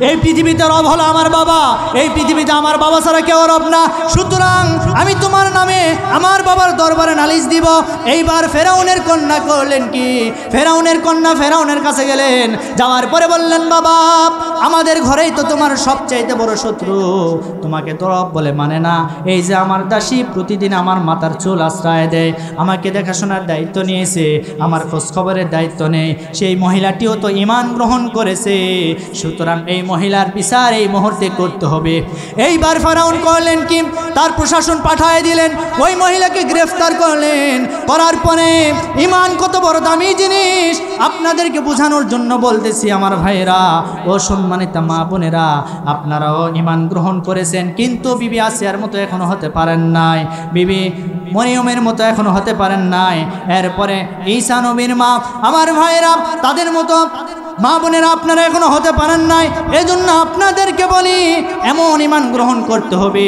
এই পৃথিবীতে রব হলো আমার বাবা, এই পৃথিবীতে আমার বাবা ছাড়া কেউ রব না। সুতরাং আমি তোমার নামে আমার বাবার দরবারে নালিশ দিব। এইবার ফেরাউনের কন্যা করলেন কি, ফেরাউনের কন্যা ফেরাউনের কাছে গেলেন, যাওয়ার পরে বললেন, বাবা, আমাদের ঘরেই তো তোমার সবচাইতে বড় শত্রু, তোমাকে তো রব বলে মানে না। এই যে আমার দাসী প্রতিদিন আমার মাথার চুল আশ্রয় দেয়, আমাকে দেখাশোনার দায়িত্ব নিয়েছে, আমার খোঁজখবরের দায়িত্ব নেই, সেই মহিলাটিও তো ঈমান গ্রহণ করেছে। সুতরাং এই মহিলার বিচার এই মুহূর্তে করতে হবে। এইবার ফেরাউন করলেন কি, তার প্রশাসন পাঠিয়ে দিলেন, ওই মহিলাকে গ্রেফতার করলেন। করার পরে ঈমান কত বড় দামি জিনিস আপনাদেরকে বোঝানোর জন্য বলতেছি আমার ভাইরা ও সম্মানিত মা বোনেরা, আপনারাও ঈমান গ্রহণ করেছেন, কিন্তু বিবি আসিয়ার মতো এখনো হতে পারেন নাই, বিবি মরিয়মের মতো এখনো হতে পারেন নাই। এরপরে ঈসা নবীর মা, আমার ভাইরা, তাদের মতো মা বোনেরা আপনারা এখনো হতে পারেন নাই। এজন্য আপনাদেরকে বলি, এমন ঈমান গ্রহণ করতে হবে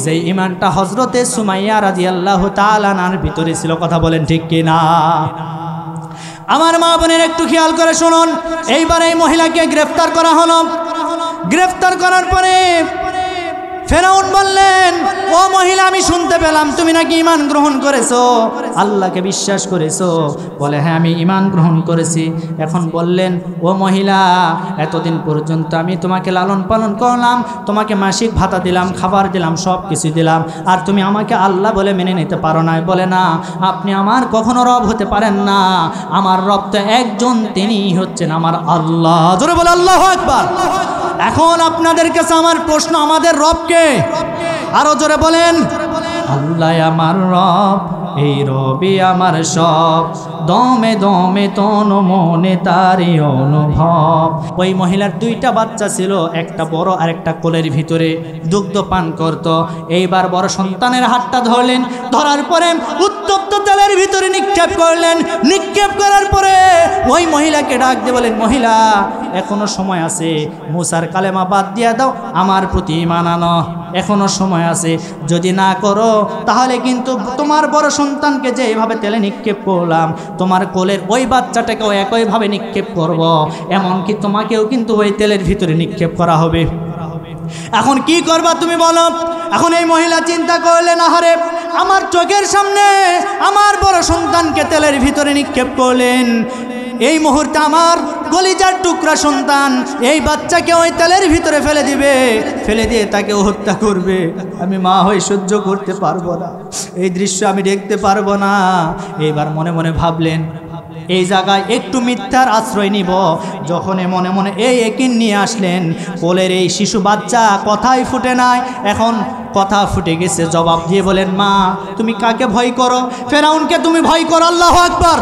যে ঈমানটা হযরতে সুমাইয়া রাদিয়াল্লাহু তাআলা আনহার ভিতরে ছিল। কথা বলেন ঠিক কিনা? আমার মা বোনের একটু খেয়াল করে শুনুন। এইবার এই মহিলাকে গ্রেফতার করা হলো। গ্রেফতার করার পরে ফেরাউন বললেন, ও মহিলা, আমি শুনতে পেলাম তুমি নাকি ঈমান গ্রহণ করেছো, আল্লাহকে বিশ্বাস করেছো। বলে, হ্যাঁ, আমি ঈমান গ্রহণ করেছি। এখন বললেন, ও মহিলা, এতদিন পর্যন্ত আমি তোমাকে লালন পালন করলাম, তোমাকে মাসিক ভাতা দিলাম, খাবার দিলাম, সব কিছু দিলাম, আর তুমি আমাকে আল্লাহ বলে মেনে নিতে পারো না। বলে, না, আপনি আমার কখনো রব হতে পারেন না, আমার রব তো একজন, তিনি হচ্ছেন আমার আল্লাহ। জোরে বলে আল্লাহু আকবার। এখন আপনাদের কাছে আমার প্রশ্ন, আমাদের রবকে আরো জোরে বলেন। আল্লাহ আমার রব, এই রবি আমার সব, দমে দমে তন মনে তারই অনুভব। ওই মহিলার দুইটা বাচ্চা ছিল, একটা বড় আর একটা কোলের ভিতরে দুগ্ধ পান করত। এইবার বড় সন্তানের হাতটা ধরলেন, ধরার পরে উত্তপ্ত তেলের ভিতরে নিক্ষেপ করলেন। নিক্ষেপ করার পরে ওই মহিলাকে ডাক দিয়ে বলেন, মহিলা, এখনো সময় আছে, মুসার কালেমা বাদ দিয়া দাও, আমার প্রতি ঈমান আনো, এখনো সময় আছে। যদি না করো তাহলে কিন্তু তোমার বড় সন্তানকে যে এইভাবে তেলে নিক্ষেপ করলাম, তোমার কোলের ওই বাচ্চাটাকেও একইভাবে নিক্ষেপ করব, এমনকি তোমাকেও কিন্তু ওই তেলের ভিতরে নিক্ষেপ করা হবে। এখন কি করবা তুমি বলো? এখন এই মহিলা চিন্তা করলেন, আহারে, আমার চোখের সামনে আমার বড় সন্তানকে তেলের ভিতরে নিক্ষেপ করলেন, এই মুহূর্তে আমার কলিজার টুকরা সন্তান এই বাচ্চাকে ওই তেলের ভিতরে ফেলে দিবে, ফেলে দিয়ে তাকে হত্যা করবে, আমি মা হয়ে সহ্য করতে পারবো না, এই দৃশ্য আমি দেখতে পারবো না। এইবার মনে মনে ভাবলেন, এই জায়গায় একটু মিথ্যার আশ্রয় নিব। যখন মনে মনে এই ইয়াকিন নিয়ে আসলেন, কোলের এই শিশু বাচ্চা কথাই ফুটে নাই, এখন কথা ফুটে গেছে। জবাব দিয়ে বলেন, মা, তুমি কাকে ভয় করো? ফেরাউনকে তুমি ভয় করো। আল্লাহু আকবার।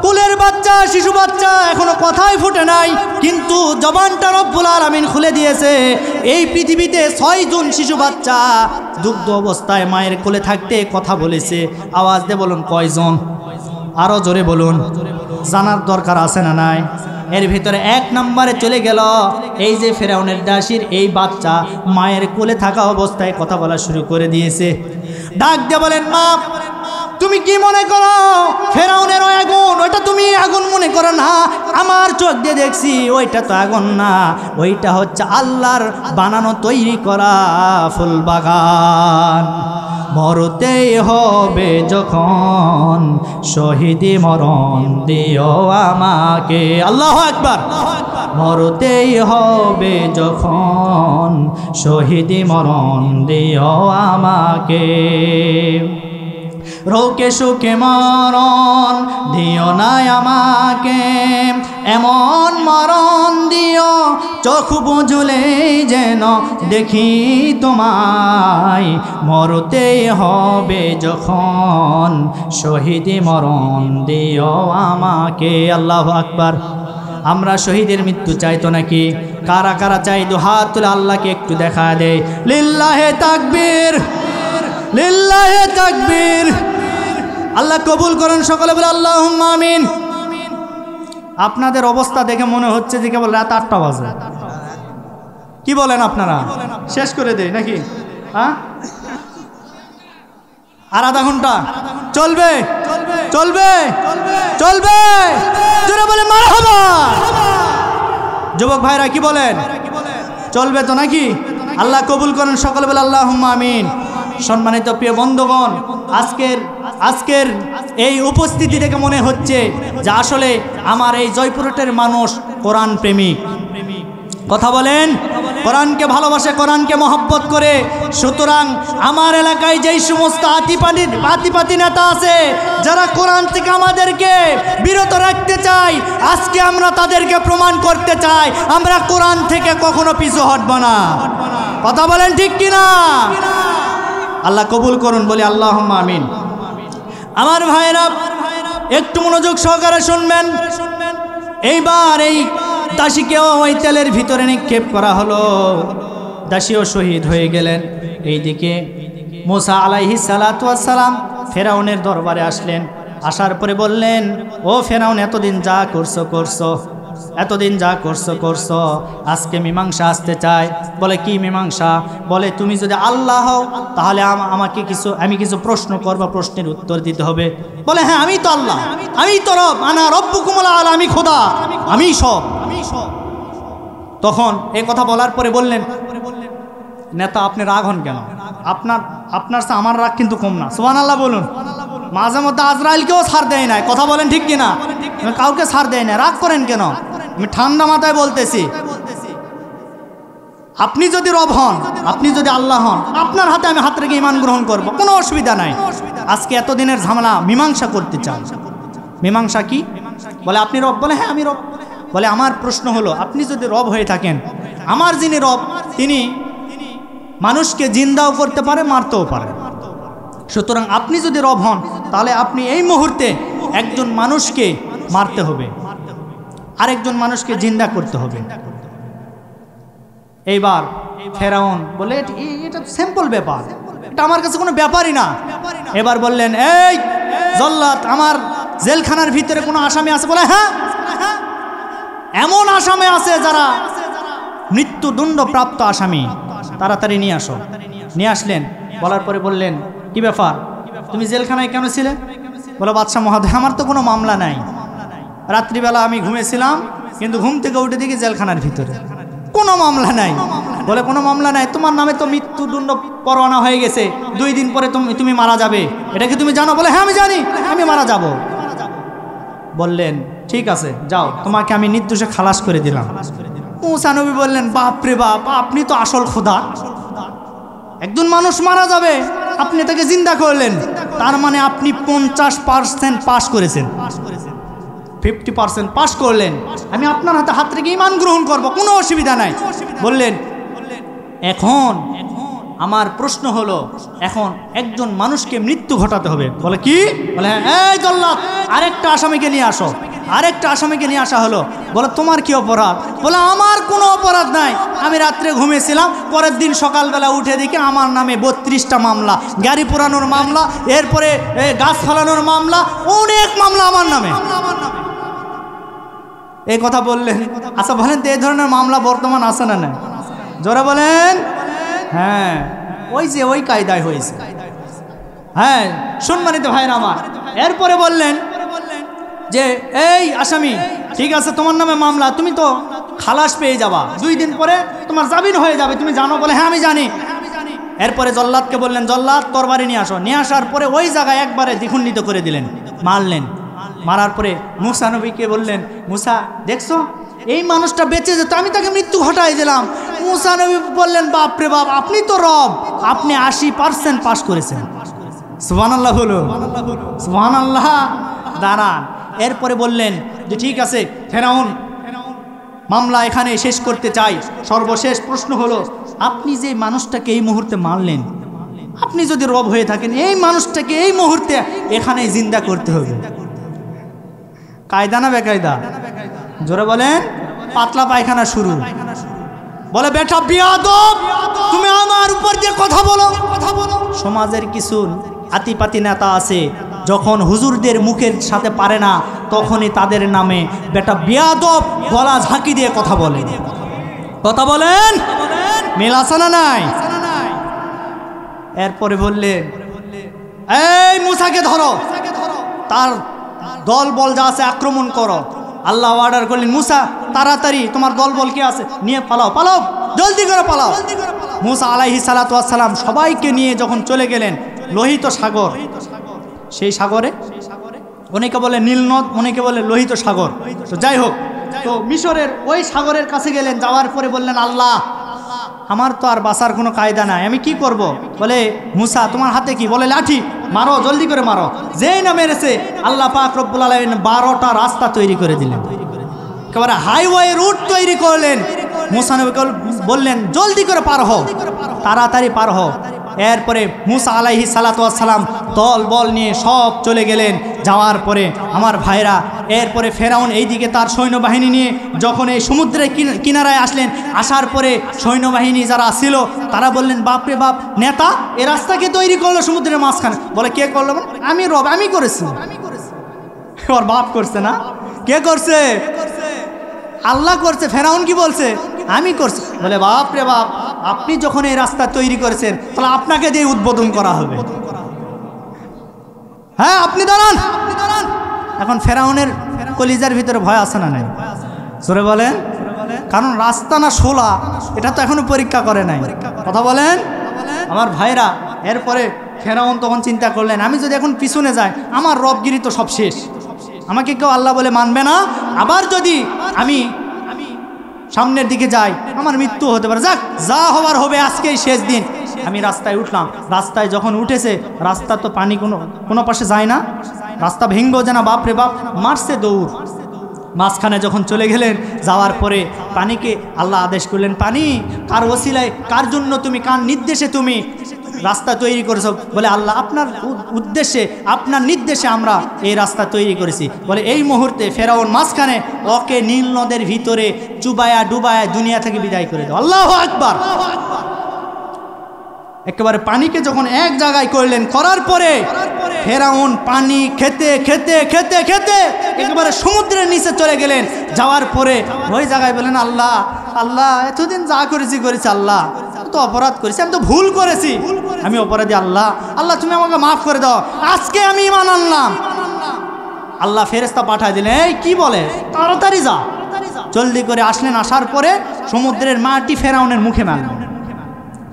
কুলের বাচ্চা, শিশু বাচ্চা, এখনো কথাই ফুটে নাই, কিন্তু জবানটা রব্বুল আলামিন খুলে দিয়েছে। এই পৃথিবীতে 6 জন শিশু বাচ্চা দুগ্ধ অবস্থায় মায়ের কোলে থাকতে কথা বলেছে। আওয়াজ দিয়ে বলুন, কয়জন? আরো জোরে বলুন, জানার দরকার আছে না নাই? এর ভিতরে 1 নম্বরে চলে গেল এই যে ফেরাউনের দাসীর এই বাচ্চা মায়ের কোলে থাকা অবস্থায় কথা বলা শুরু করে দিয়েছে। ডাক দিয়ে বলেন, মা, তুমি কি মনে করো ফেরাউনের ওই আগুন, ওইটা তুমি আগুন মনে করো না? আমার চোখ দিয়ে দেখছি ওইটা তো আগুন না, ওইটা হচ্ছে আল্লাহর বানানো তৈরি করা ফুল বাগান। মরতেই হবে যখন শহীদি মরণ দিও আমাকে। আল্লাহু আকবার। মরতেই হবে যখন শহীদি মরণ দিও আমাকে রোকে সুখে মরণ দিও না আমাকে এমন মরণ দিও চোখ বুঝলেই যেন দেখি তোমায় মরতেই হবে যখন শহীদি মরণ দিও আমাকে আল্লাহু আকবার আমরা শহীদের মৃত্যু চাইতো নাকি কারা কারা চাই দুহাত তুলে আল্লাহকে একটু দেখা দেয় লিল্লাহে তাকবীর লিল্লাহে তাকবীর আল্লাহ কবুল করেন সকলে বলে আল্লাহুম্মা আমিন আপনাদের অবস্থা দেখে মনে হচ্ছে যে কেবল রাত 8টা বাজে কি বলেন আপনারা শেষ করে দেই নাকি হ্যাঁ আর আধা ঘন্টা চলবে চলবে চলবে জোরে বলে মারহাবা যুবক ভাইরা কি বলেন চলবে তো নাকি আল্লাহ কবুল করেন সকলে বলে আল্লাহুম্মা আমিন সম্মানিত প্রিয় বন্ধুগণ আজকের এই উপস্থিতি থেকে মনে হচ্ছে যে আসলে আমার এই জয়পুরহাটের মানুষ কোরআন প্রেমিক কথা বলেন কোরআনকে ভালোবাসে কোরআনকে মহব্বত করে সুতরাং আমার এলাকায় যেই সমস্ত আতিপাতি নেতা আছে যারা কোরআন থেকে আমাদেরকে বিরত রাখতে চায় আজকে আমরা তাদেরকে প্রমাণ করতে চাই আমরা কোরআন থেকে কখনো পিছু হটব না কথা বলেন ঠিক কিনা আল্লাহ কবুল করুন বলি আল্লাহুম্মা আমিন আমার ভাইরা একটু মনোযোগ সহকারে শুনবেন এইবার এই দাসীকেও ওই তেলের ভিতরে নিক্ষেপ করা হলো দাসীও শহীদ হয়ে গেলেন এইদিকে মুসা আলাইহিস সালাতু ওয়াস সালাম ফেরাউনের দরবারে আসলেন আসার পরে বললেন ও ফেরাউন এতদিন যা করছো এতদিন যা করছো আজকে মীমাংসা আসতে চায় বলে কি মীমাংসা বলে তুমি যদি আল্লাহ হও তাহলে আমি কিছু প্রশ্ন করব প্রশ্নের উত্তর দিতে হবে বলে হ্যাঁ আমি তো আল্লাহ আমি তো রব আনা রব্বুকুমুল আলা আমি খোদা আমি সব তখন এই কথা বলার পরে বললেন নেতা আপনি রাগ হন কেন আপনার সাথে আমার রাগ কিন্তু কম না সুবহানাল্লাহ বলুন মাঝে মধ্যে আজরাইলকেও ছাড় দেয় না কথা বলেন ঠিক কিনা কাউকে ছাড় দেয় না রাগ করেন কেন আমি ঠান্ডা মাথায় বলতেছি আপনি যদি রব হন আপনি যদি আল্লাহ হন আপনার হাতে আমি হাত রেখে ঈমান গ্রহণ করব কোনো অসুবিধা নাই আজকে এতদিনের ঝামেলা মীমাংসা করতে চান মীমাংসা কি বলে আপনি রব বলে হ্যাঁ আমি রব বলে আমার প্রশ্ন হলো আপনি যদি রব হয়ে থাকেন আমার যিনি রব তিনি মানুষকে জিন্দাও করতে পারে মারতেও পারে সুতরাং আপনি যদি রব হন তাহলে আপনি এই মুহূর্তে একজন মানুষকে মারতে হবে আরেকজন মানুষকে জিন্দা করতে হবে এইবার ফেরাউন বলে এটা সিম্পল ব্যাপার এটা আমার কাছে কোনো ব্যাপারই না এবার বললেন এই জল্লাদ আমার জেলখানার ভিতরে কোনো আসামি আছে বলে হ্যাঁ এমন আসামি আছে যারা মৃত্যুদণ্ড প্রাপ্ত আসামি তাড়াতাড়ি নিয়ে আসো নিয়ে আসলেন বলার পরে বললেন কি ব্যাপার তুমি জেলখানায় কেন ছিলে বলে বাদশাহ মহোদয় আমার তো কোনো মামলা নাই রাত্রিবেলা আমি ঘুমিয়েছিলাম কিন্তু ঘুম থেকে উঠে দেখি জেলখানার ভিতরে কোনো মামলা নাই বলে কোনো মামলা নাই তোমার নামে তো মৃত্যুদণ্ড পরোয়ানা হয়ে গেছে 2 দিন পরে তুমি মারা যাবে এটা কি তুমি জানো বলে হ্যাঁ আমি জানি আমি মারা যাব বললেন ঠিক আছে যাও তোমাকে আমি নির্দোষে খালাস করে দিলাম মুসা নবী বললেন বাপ রে বাপ আপনি তো আসল খোদা একজন মানুষ মারা যাবে আপনি তাকে জিন্দা করলেন তার মানে আপনি 50% পাস করেছেন 50% পাস করলেন আমি আপনার হাতে হাত রেখে ঈমান গ্রহণ করব কোনো অসুবিধা নাই বললেন এখন আমার প্রশ্ন হলো এখন একজন মানুষকে মৃত্যু ঘটাতে হবে বলে কি বলে এই জল্লাদ আরেকটা আসামিকে নিয়ে আসো আরেকটা আসামিকে নিয়ে আসা হলো বলে তোমার কি অপরাধ বলে আমার কোনো অপরাধ নাই আমি রাত্রে ঘুমিয়েছিলাম পরের দিন সকালবেলা উঠে দেখি আমার নামে 32টা মামলা গাড়ি পোড়ানোর মামলা এরপরে গাছ ফালানোর মামলা অনেক মামলা আমার নামে এই কথা বললেন আচ্ছা বলেন তো এই ধরনের মামলা বর্তমান আছে না জোরে বলেন হ্যাঁ ওই কায়দায় হয়েছে হ্যাঁ সম্মানিত ভাইরা আমার এরপরে বললেন যে এই আসামি ঠিক আছে তোমার নামে মামলা তুমি তো খালাস পেয়ে যাবা 2 দিন পরে তোমার জামিন হয়ে যাবে তুমি জানো বলে হ্যাঁ আমি জানি এরপরে জল্লাদকে বললেন জল্লাদ তরবারি নিয়ে আসো নিয়ে আসার পরে ওই জায়গায় একবারে দ্বিখণ্ডিত করে দিলেন মারলেন মারার পরে মুসা নবীকে বললেন মুসা দেখছো এই মানুষটা বেঁচে যেত, আমি তাকে মৃত্যু ঘটাই দিলাম। মুসা নবী বললেন, বাপ রে বাপ, আপনি তো রব, আপনি 80% পাস করেছেন। সুবহানাল্লাহ বলুন, সুবহানাল্লাহ। দাঁড়ান, এরপরে বললেন যে ঠিক আছে ফেরাউন, মামলা এখানে শেষ করতে চাই। সর্বশেষ প্রশ্ন হলো, আপনি যে মানুষটাকে এই মুহূর্তে মারলেন, আপনি যদি রব হয়ে থাকেন, এই মানুষটাকে এই মুহূর্তে এখানে জিন্দা করতে হবে। কায়দা না বেকায়দা? জোরে বলেন। পাতলা পায়খানা শুরু। বলে, বেটা বিয়াদব, তুমি আমার উপর দিয়ে কথা বলো। সমাজের কিছু আতিপাতি নেতা আছে, যখন হুজুরদের মুখের সাথে পারে না, তখনই তাদের নামে বেটা বিয়াদব গলা ঝাঁকি দিয়ে কথা বলে। কথা বলেন, মিল আছে না নাই? এরপরে বললেন, এই মুসাকে ধরো, তার দল বল যা আছে আক্রমণ করো। আল্লাহ অর্ডার করলেন, মুসা তাড়াতাড়ি তোমার দল বল কি আছে নিয়ে পালাও, পালাও, জলদি করে পালাও। মুসা আলাইহিস সালাতু ওয়াস সালাম সবাইকে নিয়ে যখন চলে গেলেন লোহিত সাগর, সেই সাগরে, অনেকে বলে নীল নদ, অনেকে বলে লোহিত সাগর, তো যাই হোক, তো মিশরের ওই সাগরের কাছে গেলেন। যাওয়ার পরে বললেন, আল্লাহ, আমার তো আর বাঁচার কোনো কায়দা নাই, আমি কি করব? বলে, মুসা তোমার হাতে কি? বলে, লাঠি, মারো, জলদি করে মারো। যেই না মেরেছে, আল্লাহ পাক রব্বুল আলামিন 12টা রাস্তা তৈরি করে দিলেন, একেবারে হাইওয়ে রুট তৈরি করলেন। মুসা নবী বললেন, জলদি করে পার হও, তাড়াতাড়ি পার হও। এরপরে মুসা আলাইহিস সালাতু ওয়াস সালাম দল বল নিয়ে সব চলে গেলেন। যাওয়ার পরে আমার ভাইরা, এরপরে ফেরাউন এইদিকে তার সৈন্যবাহিনী নিয়ে যখন এই সমুদ্রের কিনারায় আসলেন, আসার পরে সৈন্যবাহিনী যারা ছিল তারা বললেন, বাপরে বাপ, নেতা এ রাস্তা কে তৈরি করলো সমুদ্রের মাঝখানে? বলে, কে করলো? আমি রব, আমি করেছি। ওর বাপ করছে না? কে করছে? আল্লাহ করছে। ফেরাউন কি বলছে? আমি করছি। বলে, বাপ রে বাপ, আপনি যখন এই রাস্তা তৈরি করেছেন, তাহলে আপনাকে দিয়ে উদ্বোধন করা হবে। হ্যাঁ, আপনি দাঁড়ান। এখন ফেরাউনের কলিজার ভিতরে ভয় আছে না নাই? জোরে বলেন। কারণ রাস্তা না শোলা, এটা তো এখনো পরীক্ষা করে নাই। কথা বলেন আমার ভাইরা। এরপরে ফেরাউন তখন চিন্তা করলেন, আমি যদি এখন পিছনে যাই, আমার রবগিরি তো সব শেষ, আমাকে কেউ আল্লাহ বলে মানবে না। আবার যদি আমি সামনের দিকে যাই, আমার মৃত্যু হতে পারে। যাক, যা হবার হবে, আজকেই শেষ দিন। আমি রাস্তায় উঠলাম। রাস্তায় যখন উঠেছে, রাস্তা তো পানি কোনো পাশে যায় না, রাস্তা ভেঙবো যেন, বাপরে বাপ, মারছে দৌড়। মাঝখানে যখন চলে গেলেন, যাওয়ার পরে পানিকে আল্লাহ আদেশ করলেন, পানি, কার ওসিলায়, কার জন্য তুমি, কার নির্দেশে তুমি রাস্তা তৈরি করেছো? বলে, আল্লাহ আপনার উদ্দেশ্যে, আপনার নির্দেশে আমরা এই রাস্তা তৈরি করেছি। বলে, এই মুহূর্তে ফেরাউন মাঝখানে, ওকে নীল নদের ভিতরে চুবায়া ডুবায়া দুনিয়া থেকে বিদায় করে দাও। আল্লাহু আকবার। একেবারে পানিকে যখন এক জায়গায় করলেন, করার পরে ফেরাউন পানি খেতে খেতে খেতে খেতে একেবারে সমুদ্রের নিচে চলে গেলেন। যাওয়ার পরে ওই জায়গায় বলেন, আল্লাহ, আল্লাহ, এতদিন যা করেছি আল্লাহ, তো অপরাধ করেছি, আমি তো ভুল করেছি, আমি অপরাধী। আল্লাহ, আল্লাহ, তুমি আমাকে মাফ করে দাও, আজকে আমি ঈমান আনলাম। আল্লাহ ফেরেশতা পাঠায় দিলেন, এই কি বলে, তাড়াতাড়ি যা। জলদি করে আসলেন। আসার পরে সমুদ্রের মাটি ফেরাউনের মুখে মারলেন,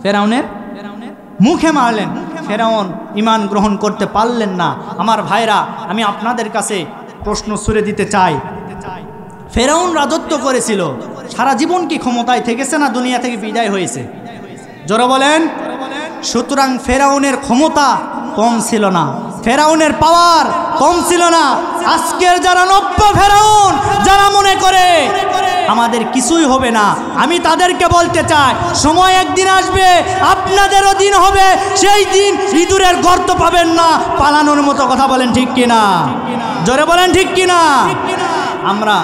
ফেরাউনের মুখে মারলেন। ফেরাউন ঈমান গ্রহণ করতে পারলেন না। আমার ভাইরা, আমি আপনাদের কাছে প্রশ্ন ছুড়ে দিতে চাই, ফেরাউন রাজত্ব করেছিল, সারা জীবন কি ক্ষমতায় থেকেছে না দুনিয়া থেকে বিদায় হয়েছে? জোরে বলেন। সুতরাং ফেরাউনের ক্ষমতা কম ছিল না, ফেরাউনের পাওয়ার কম ছিল না। আজকের যারা নব্য ফেরাউন, যারা মনে করে আমাদের কিছুই হবে না, আমি তাদেরকে বলতে চাই, সময় একদিন আসবে, আপনাদেরও দিন হবে, সেই দিন ইঁদুরের গর্ত পাবেন না, পালানোর মতো। কথা বলেন ঠিক কিনা? জোরে বলেন ঠিক কিনা? আমরা